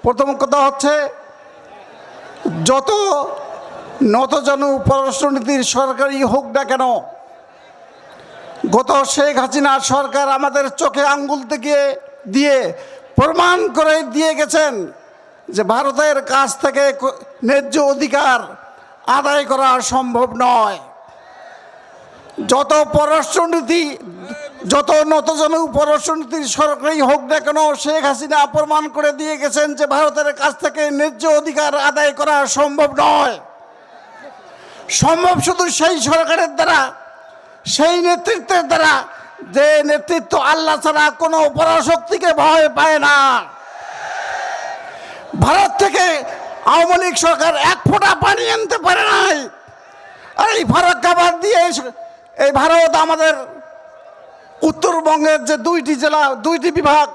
প্রথম কথা হচ্ছে, যত নতজানু পররাষ্ট্রনীতির সরকারই হোক না কেন, গত শেখ হাসিনা সরকার আমাদের চোখে আঙ্গুল দিয়ে প্রমাণ করে দিয়ে গেছেন যে ভারতের কাছ থেকে ন্যায্য অধিকার আদায় করা সম্ভব নয়। যত নতজানু পররাষ্ট্রনীতির সরকারই হোক না কেন, শেখ হাসিনা প্রমাণ করে দিয়ে গেছেন যে ভারতের কাছ থেকে ন্যায্য অধিকার আদায় করা সম্ভব নয়। সম্ভব শুধু সেই সরকারের দ্বারা সেই নেতৃত্বের দ্বারা, যে নেতৃত্ব আল্লাহ ছাড়া কোনো পরাশক্তিকে ভয় পায় না। ভারত থেকে আওয়ামী লীগ সরকার এক ফোঁটা পানি আনতে পারে নাই। আর এই ফারাক্কাবাদ দিয়ে এই ভারত আমাদের উত্তরবঙ্গের যে 2টি জেলা, 2টি বিভাগ,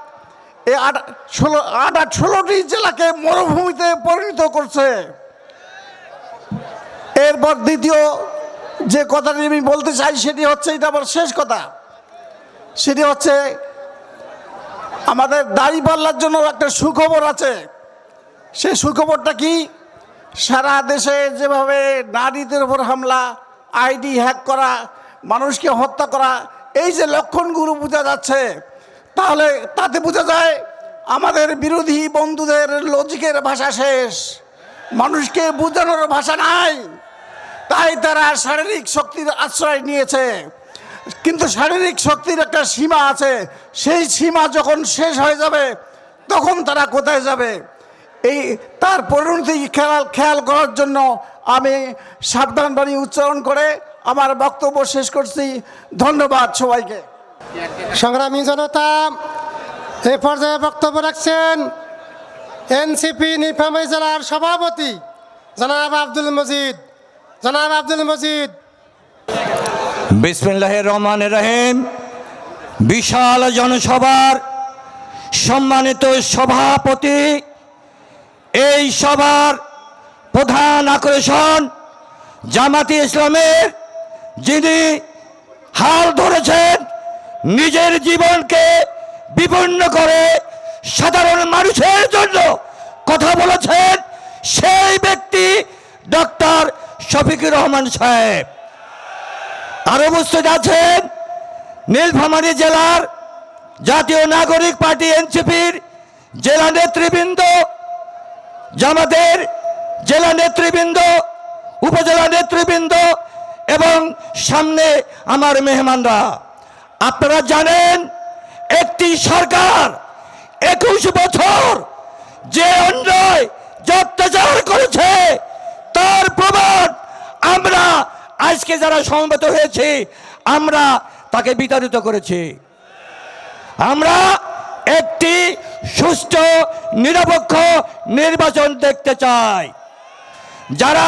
এই 16টি জেলাকে মরুভূমিতে পরিণত করছে। এরপর দ্বিতীয় যে কথাটি আমি বলতে চাই সেটি হচ্ছে, এটা আমার শেষ কথা, সেটি হচ্ছে আমাদের দাঁড়িপাল্লার জন্য একটা সুখবর আছে। সেই সুখবরটা কি? সারা দেশে যেভাবে নারীদের উপর হামলা, আইডি হ্যাক করা, মানুষকে হত্যা করা, এই যে লক্ষণগুলো বোঝা যাচ্ছে, তাহলে তাতে বোঝা যায় আমাদের বিরোধী বন্ধুদের লজিকের ভাষা শেষ, মানুষকে বোঝানোর ভাষা নাই। তাই তারা শারীরিক শক্তির আশ্রয় নিয়েছে। কিন্তু শারীরিক শক্তির একটা সীমা আছে, সেই সীমা যখন শেষ হয়ে যাবে তখন তারা কোথায় যাবে, এই তার পরিণতি খেয়াল করার জন্য আমি সাবধান বাণী উচ্চারণ করে আমার বক্তব্য শেষ করছি। ধন্যবাদ সবাইকে। সংগ্রামী জনতা, এই পর্যায়ে বক্তব্য রাখছেন এনসিপি নীলফামারী জেলার সভাপতি জনাব আব্দুল মজিদ। জনাব আব্দুল মজিদ। বিসমিল্লাহির রহমানির রহিম। বিশাল জনসভার সম্মানিত সভাপতি, এই সভার প্রধান আকর্ষণ জামাতে ইসলামের, যিনি হাল ধরেছেন, নিজের জীবনকে বিপন্ন করে সাধারণ মানুষের জন্য কথা বলেছেন, সেই ব্যক্তি ডক্টর শফিকুর রহমান সাহেব। আরো উপস্থিত আছেন নীলফামারী জেলার জাতীয় নাগরিক পার্টি এনসিপির জেলা নেতৃবৃন্দ, জামাতের জেলা নেতৃবৃন্দ, উপজেলা নেতৃবৃন্দ এবং সামনে আমার মেহমানরা। আপনারা জানেন, একটি সরকার 21 বছর যে অন্যায়, যে অত্যাচার করেছে, তার প্রমাণ আমরা আজকে যারা সমবেত হয়েছি আমরা তাকে বিতাড়িত করেছি। আমরা একটি সুষ্ঠু নিরপেক্ষ নির্বাচন দেখতে চাই। যারা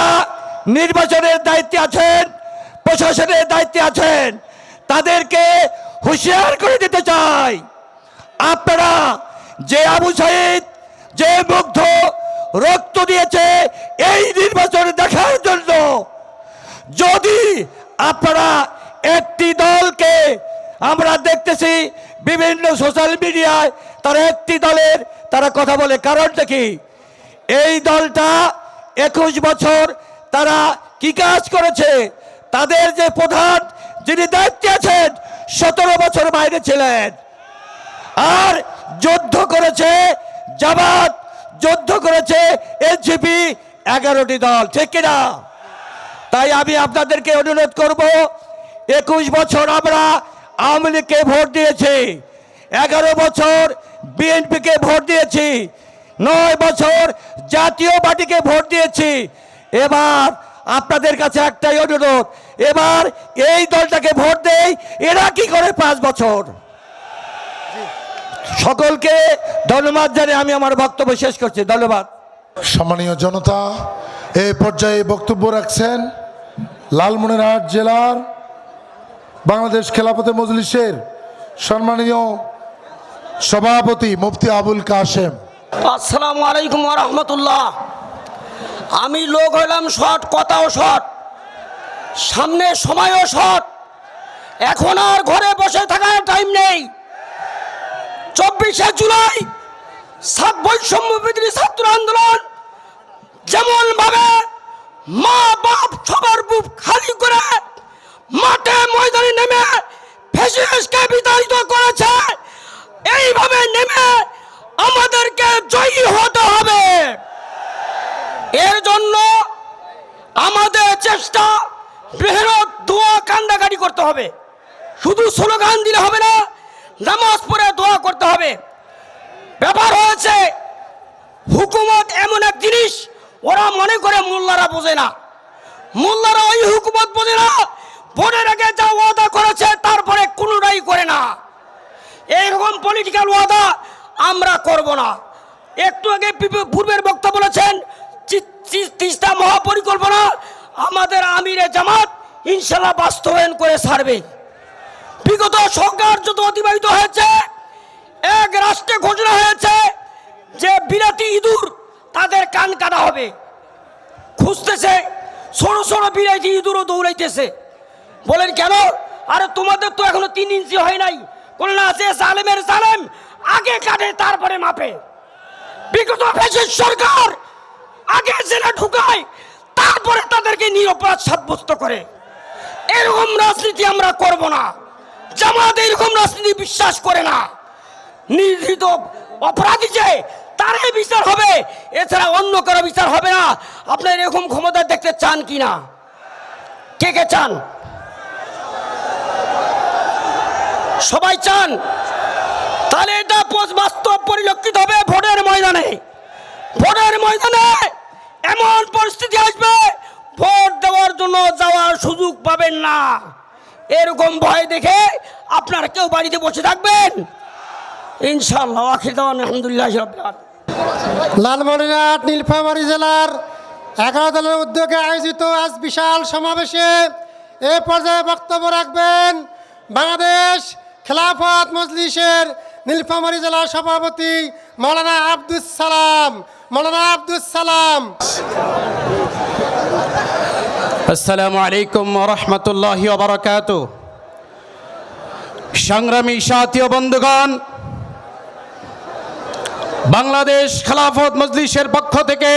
নির্বাচনের দায়িত্বে আছেন, প্রশাসনের দায়িত্বে আছেন, তাদেরকে হুঁশিয়ার করে দিতে চাই, আপনারা যে আবু সাঈদ, যে মুগ্ধ রক্ত দিয়েছে এই নির্বাচন দেখার জন্য, যদি আপনারা একটি দলকে, আমরা দেখতেছি বিভিন্ন সোশ্যাল মিডিয়ায় তারা একটি দলের তারা কথা বলে, কারণটা কি? এই দলটা 21 বছর তারা কি কাজ করেছে? তাদের যে প্রধান, যিনি দায়িত্বে আছেন, 17 বছর বাইরে ছিলেন। আর যুদ্ধ করেছে জামাত, যুদ্ধ করেছে এনসিপি, 11টি দল, ঠিক কিনা? তাই আমি আপনাদেরকে অনুরোধ করব, 21 বছর আমরা আওয়ামী লীগকে ভোট দিয়েছি, 11 বছর বিএনপিকে ভোট দিয়েছি, 9 বছর জাতীয় পার্টিকে ভোট দিয়েছি। এবার আপনাদের কাছে একটাই অনুরোধ, এবার এই দলটাকে ভোট দেই, এরা কি করে 5 বছর। সকলকে ধন্যবাদ জানিয়ে আমি আমার বক্তব্য শেষ করছি। ধন্যবাদ। সম্মানীয় জনতা, এই পর্যায়ে বক্তব্য রাখছেন লালমনিরহাট জেলার বাংলাদেশ খেলাফতে মজলিসের সম্মানীয় সভাপতি মুফতি আবুল কাশেম। আসসালামু আলাইকুম ওয়া রাহমাতুল্লাহ। আমি লোক হইলাম শর্ট, কথাও শর্ট, সামনে সময়ও শর্ট। এখন আর ঘরে বসে থাকার টাইম নেই। 24শে জুলাই বৈষম্য বিরোধী ছাত্র আন্দোলন যেমন ভাবে মা বাপ সবার বুক খালি করে মাঠে ময়দানে নেমে ফ্যাসিস্টকে বিতাড়িত করেছে, এইভাবে নেমে আমাদেরকে জয়ী হতে হবে। এর জন্য আমাদের চেষ্টা, বৃহৎ দোয়া কান্দাকাটি করতে হবে। শুধু স্লোগান দিলে হবে না, নামাজ পড়ে দোয়া করতে হবে। ব্যাপার হয়েছে, হুকুমত এমন এক জিনিস, ওরা মনে করে মোল্লারা বোঝে না। মোল্লারা ওই হুকুমত বোঝে না, ভোটের আগে যা ওয়াদা করেছে তারপরে কোনোটাই করে না। এইরকম পলিটিক্যাল ওয়াদা আমরা করব না। একটু আগে পূর্বের বক্তা বলেছেন তিস্তা মহাপরিকল্পনা আমাদের আমিরে জামাত ইনশাল্লাহ বাস্তবায়ন করে ছাড়বে। বিগত সরকার যত অতিবাহিত হয়েছে, এক রাষ্ট্রে ঘোষণা হয়েছে যে বিলাতি ইঁদুর তাদের কান কাটা হবে। খুঁজতেছে ছোট ছোট বিলাতি ইঁদুরও দৌড়াইতেছে। বলেন কেন? আরে তোমাদের তো এখনো 3 ইঞ্চি হয় নাই। বলে না, আছে জালেমের জালেম আগে কাটে তারপরে মাপে। বিগত ফ্যাসিস্ট সরকার আগে জেলে ঢুকায় তারপরে তাদেরকে নিরপরাধ সাব্যস্ত করে। এরকম রাজনীতি আমরা করব না। জামাত এরকম রাজনীতি বিশ্বাস করে না। নির্ধারিত অপরাধী যে তারই বিচার হবে, এছাড়া অন্য কারো বিচার হবে না। আপনার এরকম ক্ষমতা দেখতে চান কি না? কে কে চান? সবাই চান। তাহলে এটা বাস্তব পরিলক্ষিত হবে ভোটের ময়দানে। ভোটের ময়দানে এমন পরিস্থিতি আসবে, ভোট দেওয়ার জন্য যাওয়ার সুযোগ পাবেন না। এরকম ভয় দেখে আপনারা কেউ বাড়িতে বসে থাকবেন? ইনশাআল্লাহ। আখির দাওয়ানা আলহামদুলিল্লাহ রাব্বিল আলামিন। লালমনিরহাট নীলফামারী জেলার 11 দলের উদ্যোগে আয়োজিত আজ বিশাল সমাবেশে এ পর্যায়ে বক্তব্য রাখবেন বাংলাদেশ খেলাফত মজলিসের নীলফামারী জেলার সভাপতি মৌলানা আব্দুস সালাম। মৌলানা আব্দুস সালাম। আসসালামু আলাইকুম ওয়া রাহমাতুল্লাহি ওয়া বারাকাতুহু। সংগ্রামী সাথী ও বন্ধুগণ, বাংলাদেশ খেলাফত মজলিসের পক্ষ থেকে,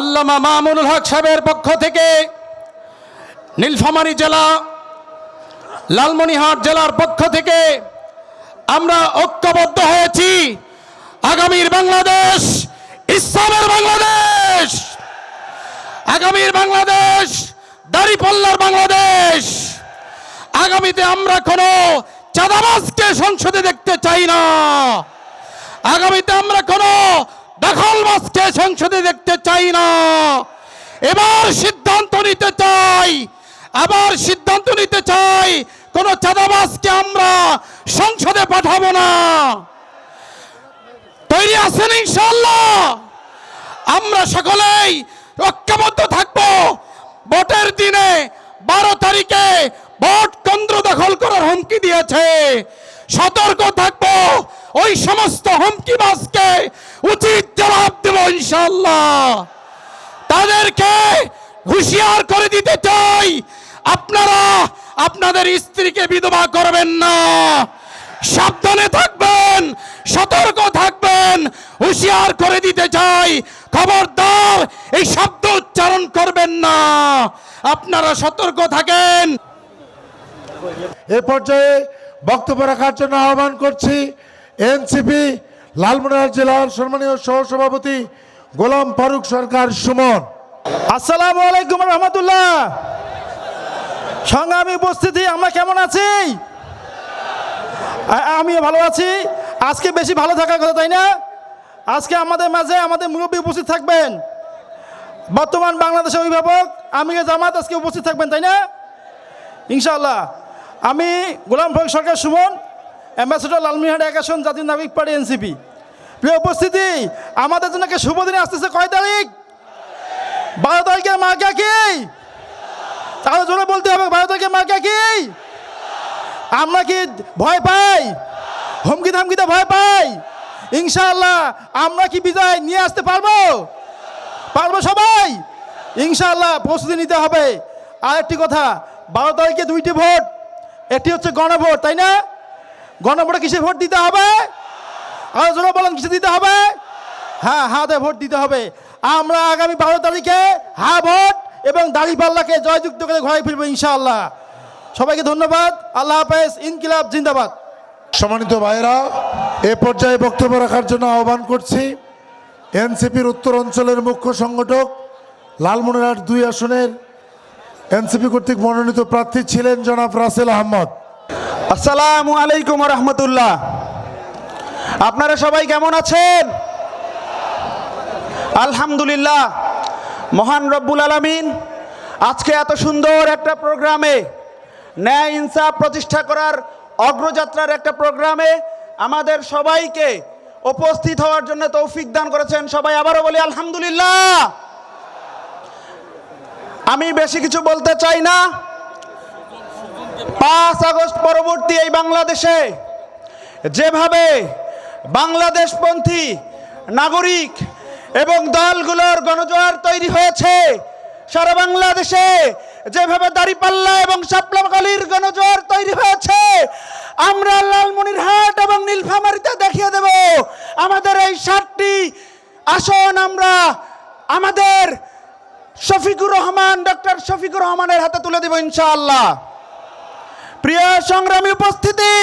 আল্লামা মামুনুল হক সাহেবের পক্ষ থেকে, নীলফামারী জেলা লালমনিরহাট জেলার পক্ষ থেকে আমরা ঐক্যবদ্ধ হয়েছি। আগামীর বাংলাদেশ ইসলামের বাংলাদেশ, আগামীর বাংলাদেশ দাড়িপাল্লার বাংলাদেশ। আগামীতে আমরা কোনো চাঁদাবাজকে সংসদে দেখতে চাই না। আগামীতে আমরা কোনো দখলবাজকে সংসদে দেখতে চাই না। এবার সিদ্ধান্ত নিতে চাই, কোনো চাঁদাবাজকে আমরা সংসদে পাঠাবো না। তৈরি আছেন ইনশাআল্লাহ? আমরা সকলেই ঐক্যবদ্ধ থাকবো। ভোটের দিনে 12 তারিখে ভোট কেন্দ্র দখল করার হুমকি দিয়েছে। সতর্ক থাকবো। ওই সমস্ত হুমকিবাজকে উচিত জবাব দেব ইনশাআল্লাহ। তাদেরকে হুঁশিয়ার করে দিতে চাই, আপনারা আপনাদের স্ত্রীকে বিধবা করবেন না। সাবধানে থাকবেন, সতর্ক থাকবেন। হুঁশিয়ার করে দিতে চাই, খবরদার এই শব্দ উচ্চারণ করবেন না। আপনারা সতর্ক থাকেন। এ পর্যায়ে বক্তব্য রাখার জন্য আহ্বান করছি এনসিপি লালমনিরহাট জেলার সম্মানীয় সহসভাপতি গোলাম ফারুক সরকার সুমন। আসসালামু আলাইকুম রহমতুল্লাহ। সংগ্রামী উপস্থিতি, আমরা কেমন আছি? আমিও ভালো আছি। আজকে বেশি ভালো থাকার কথা, তাই না? আজকে আমাদের মাঝে আমাদের মুরব্বী উপস্থিত থাকবেন। বর্তমান বাংলাদেশের অভিভাবক আমিরে জামাত আজকে উপস্থিত থাকবেন, তাই না? ইনশাআল্লাহ। আমি গোলাম ফারুক সরকার সুমন, অ্যাম্বাসেডর লালমনিরহাট 1 আসন জাতীয় নাগরিক পার্টি এনসিপি। প্রিয় উপস্থিতি, আমাদের জন্য একটা শুভ দিনে আসতেছে। কয় তারিখ? 12 তারিখের মার্কা কি? তাহলে জোরে বলতে হবে, 12 তারিখের মার্কা কি? আমরা কি ভয় পাই? হুমকি ধামকিতে ভয় পাই? ইনশাআল্লাহ আমরা কি বিজয় নিয়ে আসতে পারবো? পারবো সবাই ইনশাআল্লাহ। প্রস্তুতি নিতে হবে। আর একটি কথা, 12 তারিখে 2টি ভোট। একটি হচ্ছে গণভোট, তাই না? গণভোটে কিসে ভোট দিতে হবে? আর জোরে বলেন, কিসে দিতে হবে? হ্যাঁ, হাতে ভোট দিতে হবে। আমরা আগামী 12 তারিখে হা ভোট এবং দাড়িপাল্লাকে জয়যুক্ত করে ঘোরাই ফিরবো ইনশাআল্লাহ। সবাইকে ধন্যবাদ। আল্লাহ হাফেজ। ইনকিলাব জিন্দাবাদ। সম্মানিত ভাইরা, এ পর্যায়ে বক্তব্য রাখার জন্য আহ্বান করছি এনসিপির উত্তর অঞ্চলের মুখ্য সংগঠক, লালমনিরহাট 2 আসনের এনসিপি কর্তৃক মনোনীত প্রার্থী ছিলেন জনাব রাসেল আহমদ। আসসালামু আলাইকুম রহমতুল্লাহ। আপনারা সবাই কেমন আছেন? আলহামদুলিল্লাহ। মহান রব্বুল আলামিন আজকে এত সুন্দর একটা প্রোগ্রামে, ন্যায় ইনসাফ প্রতিষ্ঠা করার অগ্রযাত্রার একটা প্রোগ্রামে আমাদের সবাইকে উপস্থিত হওয়ার জন্য তৌফিক দান করেছেন। সবাই আবারও বলি আলহামদুলিল্লাহ। আমি বেশি কিছু বলতে চাই না। 5 আগস্ট পরবর্তী এই বাংলাদেশে যেভাবে বাংলাদেশপন্থী নাগরিক এবং দলগুলোর গণজোয়ার তৈরি হয়েছে, সারা বাংলাদেশে যেভাবে দাঁড়িপাল্লা এবং শাপলাকালীর গণজোয়ার তৈরি হয়েছে, আমরা লালমনিরহাট এবং নীলফামারীতে দেখিয়ে দেব আমাদের এই 7টি আসন আমরা আমাদের শফিকুর রহমান, ডক্টর শফিকুর রহমানের হাতে তুলে দেব ইনশাআল্লাহ। প্রিয় সংগ্রামী উপস্থিতি,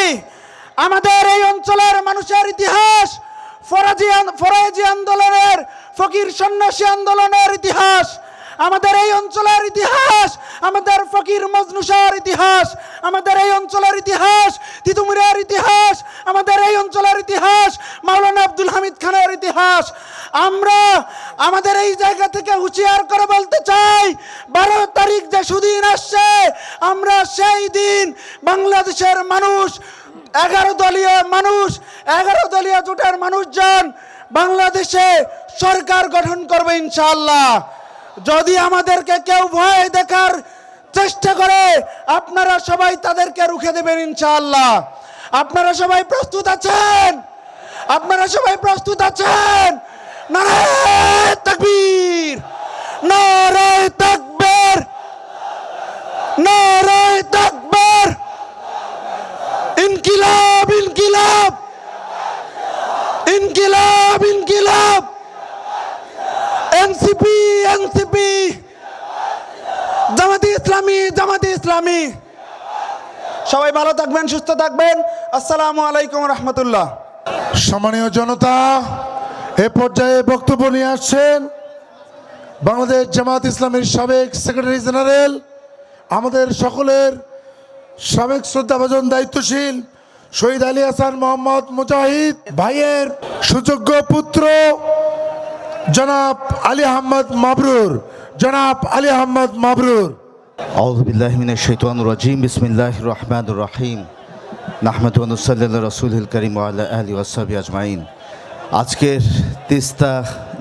আমাদের এই অঞ্চলের মানুষের ইতিহাস, ফরাজি আন্দোলনের, ফকির সন্ন্যাসী আন্দোলনের ইতিহাস, আমাদের এই অঞ্চলের ইতিহাস, আমাদের ফকির মজনুসার ইতিহাস, আমাদের এই অঞ্চলের ইতিহাস তিতুমিরের ইতিহাস, আমাদের এই অঞ্চলের ইতিহাস মাওলানা আব্দুল হামিদ খানের ইতিহাস। আমরা আমাদের এই জায়গা থেকে হুঁশিয়ার করে বলতে চাই, 12 তারিখ যে সুদিন আসছে, আমরা সেই দিন বাংলাদেশের মানুষ, 11 দলীয় জোটের মানুষজন বাংলাদেশে সরকার গঠন করবে ইনশাআল্লাহ। যদি আমাদেরকে কেউ ভয় দেখার চেষ্টা করে, আপনারা সবাই তাদেরকে রুখে দেবেন ইনশাআল্লাহ। আপনারা সবাই প্রস্তুত আছেন? আপনারা সবাই প্রস্তুত আছেন? নারায়ে তাকবীর, নারায়ে তাকবীর, নারায়ে তাকবীর, ইনকিলাব ইনকিলাব, ইনকিলাব ইনকিলাব, এনসিপি এনসিপি, জামাতে ইসলামী জামাতে ইসলামী। সবাই ভালো থাকবেন, সুস্থ থাকবেন। আসসালামু আলাইকুম রহমতুল্লাহ। সম্মানীয় জনতা, এ পর্যায়ে বক্তব্য নিয়ে আসছেন বাংলাদেশ জামাত ইসলামীর সাবেক সেক্রেটারি জেনারেল, আমাদের সকলের সাবেক শ্রদ্ধাভাজন দায়িত্বশীল শহীদ আলী হাসান মোহাম্মদ মুজাহিদ ভাইয়ের সুযোগ্য পুত্র জনাব আলী আহমদ মাবরুর। জনাব আলী আহমদ মাবরুর। আউযু বিল্লাহি মিনাশ শাইতানির রাজিম। বিসমিল্লাহির রহমানির রহিম। নাহমাদুহু ওয়া নুসাল্লি আলা রাসূলিল কারীম ওয়া আলা আলিহি ওয়া সাহবিহি আজমাইন। আজকের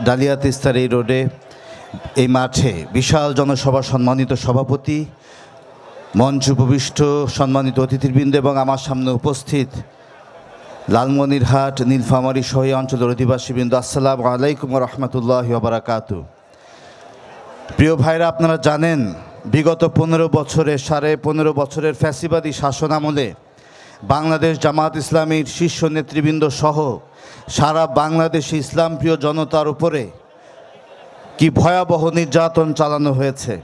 ডালিয়া তিস্তার এই রোডে, এই মাঠে বিশাল জনসভা, সম্মানিত সভাপতি, মঞ্চ উপবিষ্ট সম্মানিত অতিথিবৃন্দ এবং আমার সামনে উপস্থিত লালমনিরহাট, নীলফামারী সহ অঞ্চলের অধিবাসীবৃন্দ, আসসালামু আলাইকুম ওয়া রাহমাতুল্লাহি ওয়া বারাকাতুহু। প্রিয় ভাইরা, আপনারা জানেন বিগত 15 বছরের ফ্যাসিবাদী শাসন আমলে বাংলাদেশ জামাত ইসলামীর শীর্ষ নেতৃবৃন্দ সহ সারা বাংলাদেশে ইসলামপ্রিয় জনতার উপরে কি ভয়াবহ নির্যাতন চালানো হয়েছে।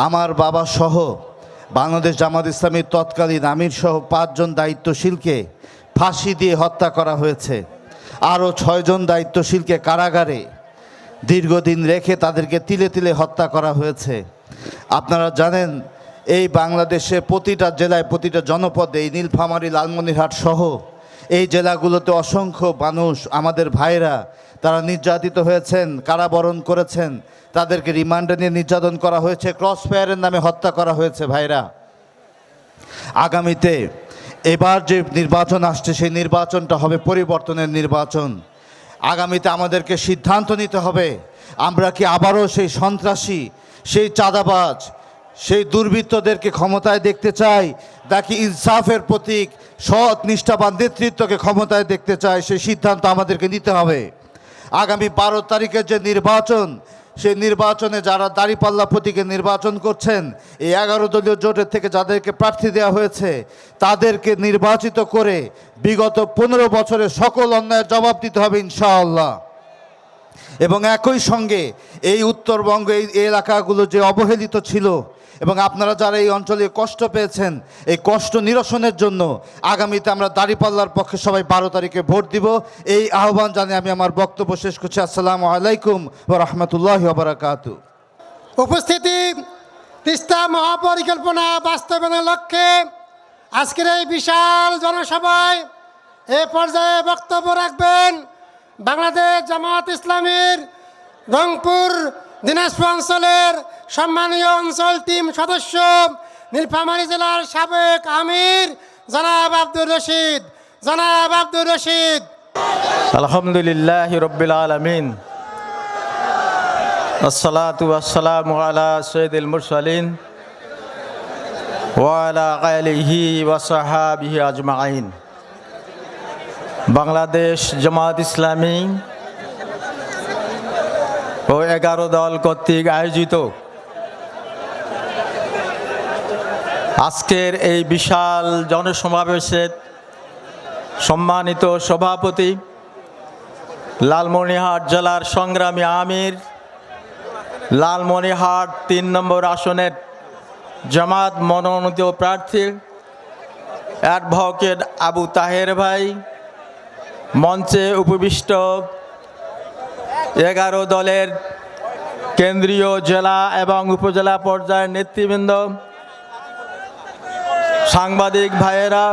আমার বাবা সহ বাংলাদেশ জামাত ইসলামীর তৎকালীন আমির সহ 5 জন দায়িত্বশীলকে ফাঁসি দিয়ে হত্যা করা হয়েছে। আরও 6 জন দায়িত্বশীলকে কারাগারে দীর্ঘদিন রেখে তাদেরকে তিলে তিলে হত্যা করা হয়েছে। আপনারা জানেন এই বাংলাদেশে প্রতিটা জেলায়, প্রতিটা জনপদে, এই নীলফামারী, লালমনিরহাট সহ এই জেলাগুলোতে অসংখ্য মানুষ, আমাদের ভাইরা, তারা নির্যাতিত হয়েছেন, কারাবরণ করেছেন, তাদেরকে রিমান্ডে নিয়ে নির্যাতন করা হয়েছে, ক্রস ফায়ারের নামে হত্যা করা হয়েছে। ভাইরা, আগামীতে এবার যে নির্বাচন আসছে, সেই নির্বাচনটা হবে পরিবর্তনের নির্বাচন। আগামীতে আমাদেরকে সিদ্ধান্ত নিতে হবে, আমরা কি আবারও সেই সন্ত্রাসী, সেই চাঁদাবাজ, সেই দুর্বৃত্তদেরকে ক্ষমতায় দেখতে চাই, নাকি ইনসাফের প্রতীক সৎ নিষ্ঠাবান নেতৃত্বকে ক্ষমতায় দেখতে চাই? সেই সিদ্ধান্ত আমাদেরকে নিতে হবে। আগামী 12 তারিখের যে নির্বাচন, সেই নির্বাচনে যারা দাঁড়িপাল্লা প্রতীকে নির্বাচন করছেন, এই 11 দলীয় জোটের থেকে যাদেরকে প্রার্থী দেওয়া হয়েছে, তাদেরকে নির্বাচিত করে বিগত 15 বছরের সকল অন্যায়ের জবাব দিতে হবে ইনশাআল্লাহ। এবং একই সঙ্গে এই উত্তরবঙ্গ, এই এলাকাগুলো যে অবহেলিত ছিল, এবং আপনারা যারা এই অঞ্চলে কষ্ট পেয়েছেন, এই কষ্ট নিরসনের জন্য আগামীতে আমরা দাঁড়িপাল্লার পক্ষে সবাই 12 তারিখে ভোট দিব। এই আহ্বান জানিয়ে আমি আমার বক্তব্য শেষ করছি। আসসালামু আলাইকুম ওয়া রাহমাতুল্লাহি ওয়া বারাকাতুহু। উপস্থিতি, তিস্তা মহাপরিকল্পনা বাস্তবায়নের লক্ষ্যে আজকের এই বিশাল জনসভায় এ পর্যায়ে বক্তব্য রাখবেন বাংলাদেশ জামাত ইসলামীর রংপুর দিনাজপুর অঞ্চলের সম্মানীয় অঞ্চল টিম সদস্য নীলফামারী জেলার সাবেক আমির জনাব আব্দুর রশিদ। জনাব আব্দুর রশিদ। আলহামদুলিল্লাহ রব্বিল আলামিন, আসসালাতু ওয়াসসালামু আলা সাইয়্যিদিল মুরসালিন ওয়া আলা আলিহি ওয়া সাহাবিহি আজমাইন। বাংলাদেশ জামাত ইসলামী ও 11 দল কর্তৃক আয়োজিত আজকের এই বিশাল জনসমাবেশের সম্মানিত সভাপতি, লালমনিরহাট জেলার সংগ্রামী আমির, লালমনিরহাট 3 নম্বর আসনের জামাত মনোনীত প্রার্থী অ্যাডভোকেট আবু তাহের ভাই, মঞ্চে উপবিষ্ট 11 দলের কেন্দ্রীয় জেলা এবং উপজেলা পর্যায়ের নেতৃবৃন্দ, সাংবাদিক ভাইয়েরা,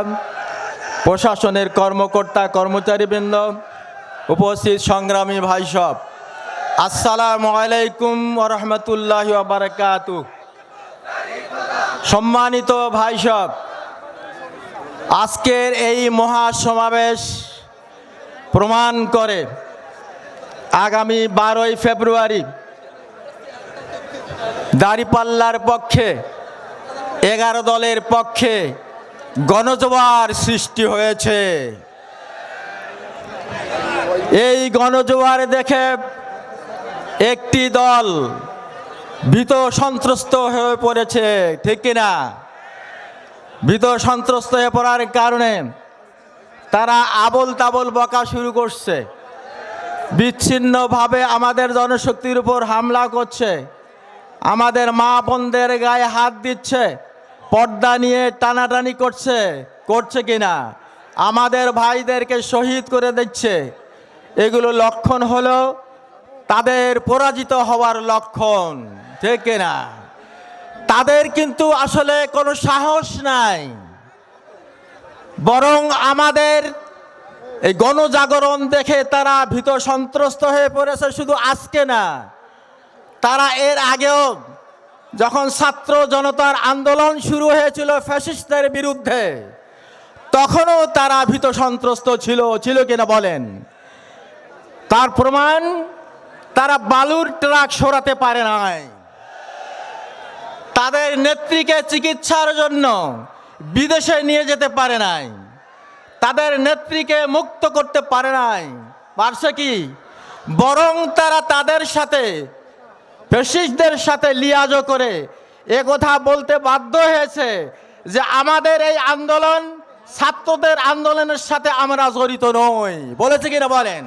প্রশাসনের কর্মকর্তা কর্মচারীবৃন্দ, উপস্থিত সংগ্রামী ভাই সব, আসসালামু আলাইকুম ওয়া রাহমাতুল্লাহি ওয়া বারাকাতুহু। সম্মানিত ভাই সব, আজকের এই মহাসমাবেশ প্রমাণ করে আগামী 12ই ফেব্রুয়ারি দাঁড়িপাল্লার পক্ষে 11 দলের পক্ষে গণজোয়ার সৃষ্টি হয়েছে। এই গণজোয়ার দেখে একটি দল ভীত সন্ত্রস্ত হয়ে পড়েছে, ঠিক কিনা? ভীত সন্ত্রস্ত হয়ে পড়ার কারণে তারা আবল তাবল বকা শুরু করছে, বিচ্ছিন্নভাবে আমাদের জনশক্তির উপর হামলা করছে, আমাদের মা বোনদের গায়ে হাত দিচ্ছে, পর্দা নিয়ে টানাটানি করছে কিনা, আমাদের ভাইদেরকে শহীদ করে দিচ্ছে। এগুলো লক্ষণ হলো তাদের পরাজিত হওয়ার লক্ষণ, ঠিক কিনা? তাদের কিন্তু আসলে কোনো সাহস নাই, বরং আমাদের এই গণজাগরণ দেখে তারা ভীত সন্ত্রস্ত হয়ে পড়েছে। শুধু আজকে না, তারা এর আগেও যখন ছাত্র জনতার আন্দোলন শুরু হয়েছিল ফ্যাসিস্টদের বিরুদ্ধে, তখনও তারা ভীত সন্ত্রস্ত ছিল কিনা বলেন? তার প্রমাণ, তারা বালুর ট্রাক সরাতে পারে নাই, তাদের নেত্রীকে চিকিৎসার জন্য বিদেশে নিয়ে যেতে পারে নাই, তাদের নেত্রীকে মুক্ত করতে পারে নাই। পারছে কি? বরং তারা তাদের সাথে, ফ্যাসিস্টদের সাথে লিয়াজো করে একথা বলতে বাধ্য হয়েছে যে আমাদের এই আন্দোলন ছাত্রদের আন্দোলনের সাথে আমরা জড়িত নই। বলেছে কিনা বলেন?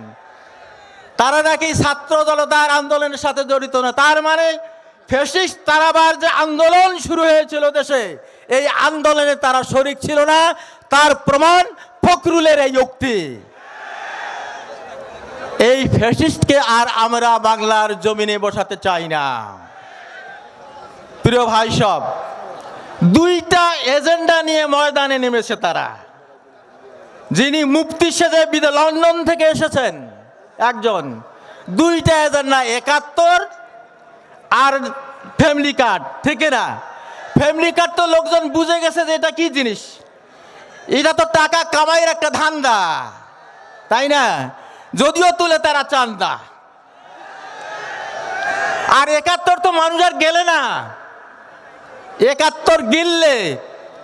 তারা নাকি ছাত্র জনতার আন্দোলনের সাথে জড়িত না। তার মানে ফ্যাসিস্ট তারাবার যে আন্দোলন শুরু হয়েছিল দেশে, এই আন্দোলনে তারা শরিক ছিল না। তার প্রমাণ ফখরুলের এই উক্তি। এই ফ্যাসিস্টকে আর আমরা বাংলার জমিনে বসাতে চাই না। প্রিয় ভাই সব, 2টা এজেন্ডা নিয়ে ময়দানে নেমেছে তারা। যিনি মুফতি সেজে লন্ডন থেকে এসেছেন একজন, 2টা এজেন্ডা, 71 আর ফ্যামিলি কার্ড, ঠিক না? ফ্যামিলি কার্ড তো লোকজন বুঝে গেছে যে এটা কি জিনিস। এটা তো টাকা কামাইয়ের একটা ধান্দা, তাই না? যদিও তুলে তারা চান্দা। আর 71 তো মানুষ আর গেলে না। 71 গিললে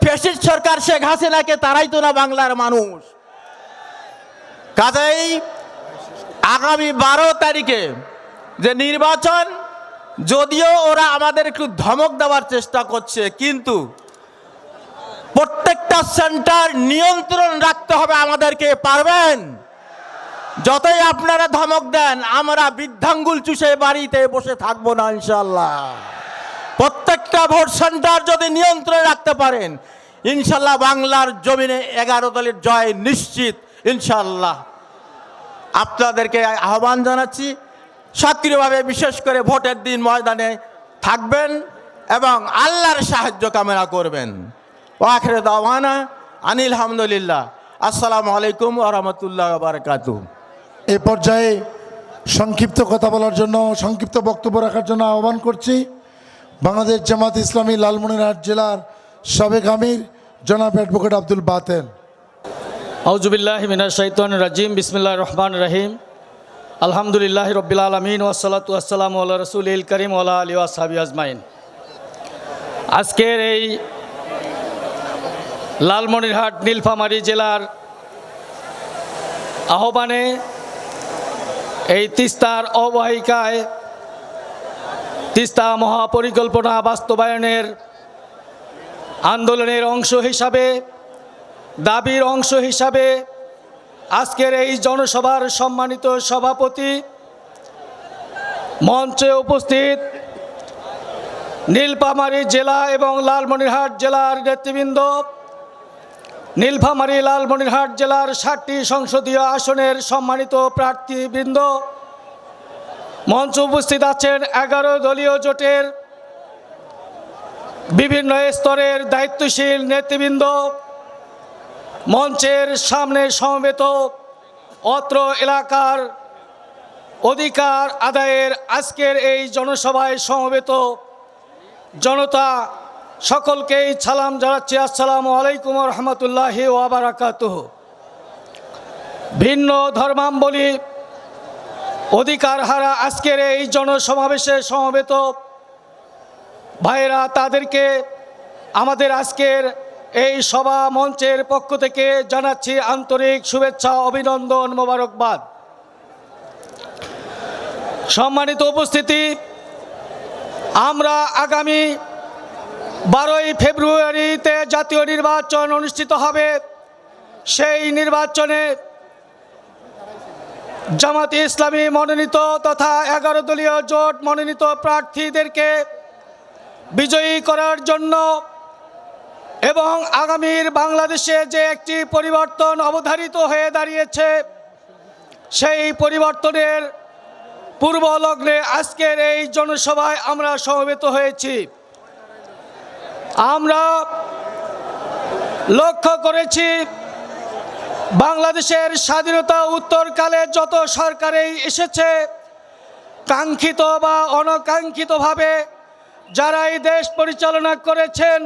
ফ্যাসিস্ট সরকার শেখ হাসিনাকে তারাই তো না বাংলার মানুষ। কাজেই আগামী 12 তারিখে যে নির্বাচন, যদিও ওরা আমাদের একটু ধমক দেওয়ার চেষ্টা করছে, কিন্তু প্রত্যেকটা সেন্টার নিয়ন্ত্রণ রাখতে হবে আমাদেরকে। পারবেন? যতই আপনারা ধমক দেন, আমরা বৃদ্ধাঙ্গুল চুষে বাড়িতে বসে থাকবো না ইনশাল্লাহ। প্রত্যেকটা ভোট সেন্টার যদি নিয়ন্ত্রণে রাখতে পারেন, ইনশাল্লাহ বাংলার জমিনে 11 দলের জয় নিশ্চিত ইনশাল্লাহ। আপনাদেরকে আহ্বান জানাচ্ছি সক্রিয়ভাবে, বিশেষ করে ভোটের দিন ময়দানে থাকবেন এবং আল্লাহর সাহায্য কামনা করবেন। ওয়াখির দাওয়ানা আনিল হামদুলিল্লাহ। আসসালামু আলাইকুম ওয়া রাহমাতুল্লাহি ওয়া বারাকাতুহু। এ পর্যায়ে সংক্ষিপ্ত কথা বলার জন্য, সংক্ষিপ্ত বক্তব্য রাখার জন্য আহ্বান করছি বাংলাদেশ জামাত ইসলামী লালমনিরহাট জেলার সাবেক আমির জনাব অ্যাডভোকেট আব্দুল বাতেন। আউজুবিল্লাহ মিনাশ শাইতানির রাজিম, বিসমিল্লাহির রহমানির রহিম, আলহামদুলিল্লাহি রাব্বিল আলামিন ওয়াসসালাতু ওয়াসসালামু আলা রাসূলিল কারীম ওয়া আলা আলিহি ওয়া সাহবিহি আজমাইন। আজকের এই লালমনিরহাট নীলফামারী জেলার আহ্বানে এই তিস্তার অববাহিকায় তিস্তা মহাপরিকল্পনা বাস্তবায়নের আন্দোলনের অংশ হিসাবে, দাবির অংশ হিসাবে আজকের এই জনসভার সম্মানিত সভাপতি, মঞ্চে উপস্থিত নীলফামারী জেলা এবং লালমনিরহাট জেলার নেতৃবৃন্দ, নীলফামারী লালমনিরহাট জেলার 7টি সংসদীয় আসনের সম্মানিত প্রার্থীবৃন্দ, মঞ্চে উপস্থিত আছেন 11 দলীয় জোটের বিভিন্ন স্তরের দায়িত্বশীল নেতৃবৃন্দ, মঞ্চের সামনে সমবেত অত্র এলাকার অধিকার আদায়ের আজকের এই জনসভায় সমবেত জনতা, সকলকেই সালাম জানাচ্ছি। আসসালামু আলাইকুম ওয়া রাহমাতুল্লাহি ওয়া বারাকাতুহু। ভিন্ন ধর্মাবলম্বী অধিকার হারা আজকের এই জনসমাবেশে সমবেত ভাইরা, তাদেরকে আমাদের আজকের এই সভা মঞ্চের পক্ষ থেকে জানাচ্ছি আন্তরিক শুভেচ্ছা, অভিনন্দন, মোবারকবাদ। সম্মানিত উপস্থিতি, আমরা আগামী 12ই ফেব্রুয়ারিতে জাতীয় নির্বাচন অনুষ্ঠিত হবে। সেই নির্বাচনে জামাতে ইসলামী মনোনীত তথা 11 দলীয় জোট মনোনীত প্রার্থীদেরকে বিজয়ী করার জন্য এবং আগামীর বাংলাদেশে যে একটি পরিবর্তন অবধারিত হয়ে দাঁড়িয়েছে, সেই পরিবর্তনের পূর্ব লগ্নে আজকের এই জনসভায় আমরা সমবেত হয়েছি। আমরা লক্ষ্য করেছি বাংলাদেশের স্বাধীনতা উত্তরকালে যত সরকারেই এসেছে, কাঙ্ক্ষিত বা অনাকাঙ্ক্ষিতভাবে যারাই দেশ পরিচালনা করেছেন,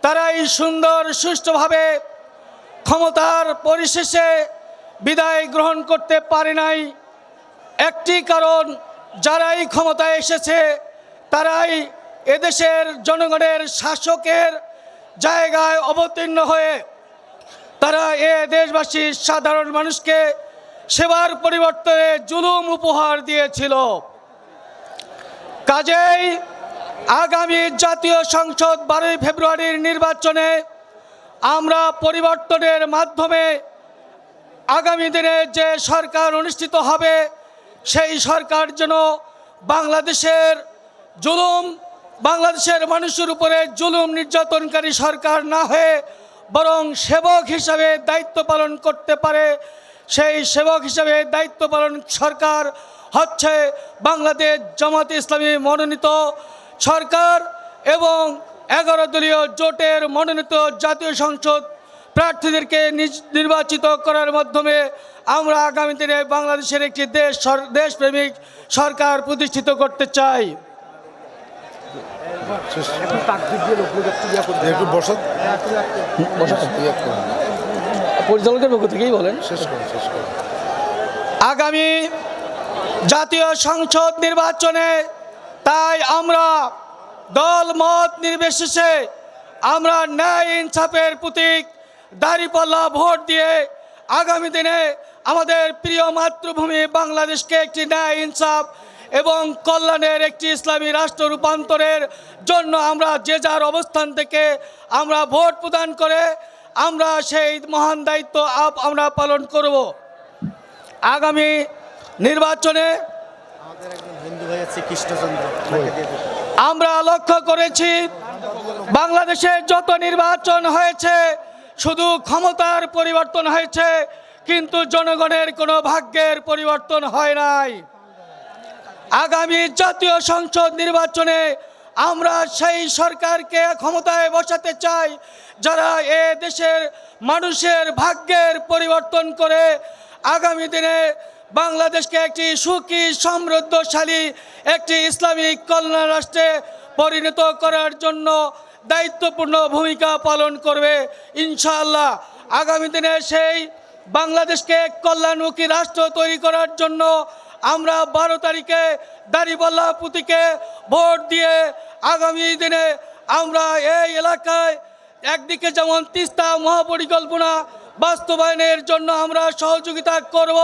তারাই সুন্দর সুষ্ঠুভাবে ক্ষমতার পরিশেষে বিদায় গ্রহণ করতে পারে নাই। একটি কারণ, যারাই ক্ষমতায় এসেছে তারাই এদেশের জনগণের শাসকের জায়গায় অবতীর্ণ হয়ে তারা দেশবাসীর সাধারণ মানুষকে সেবার পরিবর্তে জুলুম উপহার দিয়েছিল। কাজেই আগামী জাতীয় সংসদ 12ই ফেব্রুয়ারির নির্বাচনে আমরা পরিবর্তনের মাধ্যমে আগামী দিনে যে সরকার অনুষ্ঠিত হবে, সেই সরকার যেন বাংলাদেশের মানুষের উপরে জুলুম নির্যাতনকারী সরকার না হয়ে বরং সেবক হিসাবে দায়িত্ব পালন করতে পারে। সেই সেবক হিসাবে দায়িত্ব পালন সরকার হচ্ছে বাংলাদেশ জামাতে ইসলামী মনোনীত সরকার এবং 11 দলীয় জোটের মনোনীত জাতীয় সংসদ প্রার্থীদেরকে নির্বাচিত করার মাধ্যমে আমরা আগামী দিনে বাংলাদেশের একটি দেশপ্রেমিক সরকার প্রতিষ্ঠিত করতে চাই। পরিচালকের পক্ষ থেকেই বলেন। আগামী জাতীয় সংসদ নির্বাচনে তাই আমরা দল মত নির্বিশেষে আমরা ন্যায় ইনসাফের প্রতীক দাঁড়িপাল্লা ভোট দিয়ে আগামী দিনে আমাদের প্রিয় মাতৃভূমি বাংলাদেশকে একটি ন্যায় ইনসাফ এবং কল্যাণের একটি ইসলামী রাষ্ট্র রূপান্তরের জন্য আমরা যে যার অবস্থান থেকে আমরা ভোট প্রদান করে আমরা সেই মহান দায়িত্ব আমরা পালন করব। আগামী নির্বাচনে আমরা লক্ষ্য করেছি বাংলাদেশে যত নির্বাচন হয়েছে শুধু ক্ষমতার পরিবর্তন হয়েছে, কিন্তু জনগণের কোনো ভাগ্যের পরিবর্তন হয় নাই। আগামী জাতীয় সংসদ নির্বাচনে আমরা সেই সরকারকে ক্ষমতায় বসাতে চাই যারা এ দেশের মানুষের ভাগ্যের পরিবর্তন করে আগামী দিনে বাংলাদেশকে একটি সুখী সমৃদ্ধশালী একটি ইসলামিক কল্যাণ রাষ্ট্রে পরিণত করার জন্য দায়িত্বপূর্ণ ভূমিকা পালন করবে ইনশাআল্লাহ। আগামী দিনে সেই বাংলাদেশকে কল্যাণমুখী রাষ্ট্র তৈরি করার জন্য আমরা 12 তারিখে দাঁড়িপাল্লা প্রতীকে ভোট দিয়ে আগামী দিনে আমরা এই এলাকায় একদিকে যেমন তিস্তা মহাপরিকল্পনা বাস্তবায়নের জন্য আমরা সহযোগিতা করব,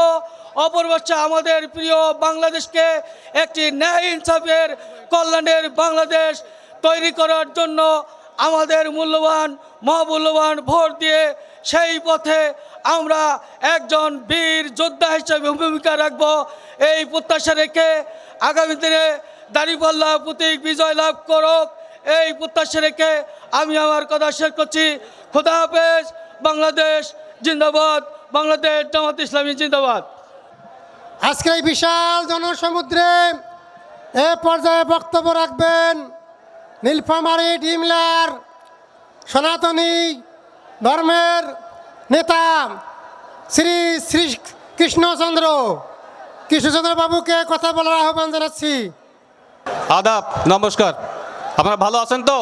অপরপক্ষে আমাদের প্রিয় বাংলাদেশকে একটি ন্যায় ইনসাফের কল্যাণের বাংলাদেশ তৈরি করার জন্য আমাদের মহামূল্যবান ভোট দিয়ে সেই পথে আমরা একজন বীর যোদ্ধা হিসেবে ভূমিকা রাখব। এই প্রত্যাশা রেখে আগামী দিনে দাঁড়িপাল্লা প্রতীক বিজয় লাভ করুক, এই প্রত্যাশা রেখে আমি আমার কথা শেষ করছি। খোদা হাফেজ। বাংলাদেশ জিন্দাবাদ। বাংলাদেশ জামাত ইসলামী জিন্দাবাদ। আজকে এই বিশাল জনসমুদ্রে এ পর্যায়ে বক্তব্য রাখবেন নীলফামারী ডিমলার সনাতনী ধর্মের নেতা শ্রী শ্রী কৃষ্ণচন্দ্র বাবুকে কথা বলার আহ্বান জানাচ্ছি। আদাব, নমস্কার। আপনারা ভালো আছেন তো?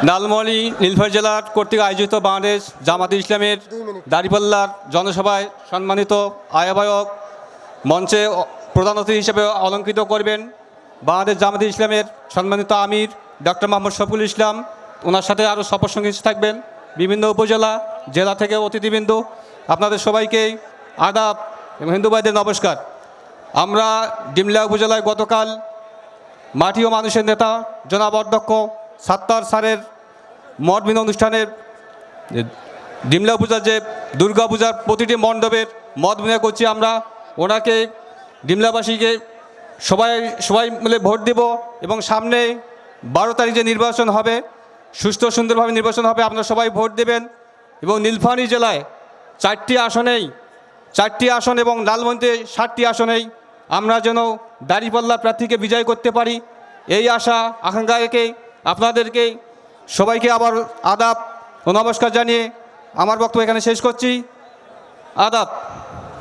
লালমনি নীলফামারী জেলার কর্তৃক আয়োজিত বাংলাদেশ জামাত ইসলামের দাঁড়িপাল্লার জনসভায় সম্মানিত আহ্বায়ক মঞ্চে প্রধান অতিথি হিসেবে অলঙ্কৃত করবেন বাংলাদেশ জামাত ইসলামের সম্মানিত আমির ডক্টর মোহাম্মদ শফিকুল ইসলাম। ওনার সাথে আরও সফরসঙ্গী থাকবেন বিভিন্ন উপজেলা জেলা থেকে অতিথিবৃন্দ। আপনাদের সবাইকেই আদাব এবং হিন্দু ভাইদের নমস্কার। আমরা ডিমলা উপজেলায় গতকাল মাটি ও মানুষের নেতা জনাব অধ্যক্ষ সাত্তার স্যারের মঠ মিলন অনুষ্ঠানের ডিমলা পূজার যে দুর্গা পূজার প্রতিটি মণ্ডপের মত বিনিময় করছি আমরা। ওনাকে ডিমলাবাসীকে সবাই মিলে ভোট দেব এবং সামনে 12 তারিখ যে নির্বাচন হবে সুষ্ঠু সুন্দরভাবে নির্বাচন হবে, আপনারা সবাই ভোট দেবেন। এবং নীলফামারী জেলায় 4টি আসন এবং লালমনিতে 7টি আসনেই আমরা যেন দাঁড়িপাল্লা প্রার্থীকে বিজয় করতে পারি, এই আশা আকাঙ্ক্ষাকে আপনাদেরকে সবাইকে আবার আদাব ও নমস্কার জানিয়ে আমার বক্তব্য এখানে শেষ করছি। আদাব।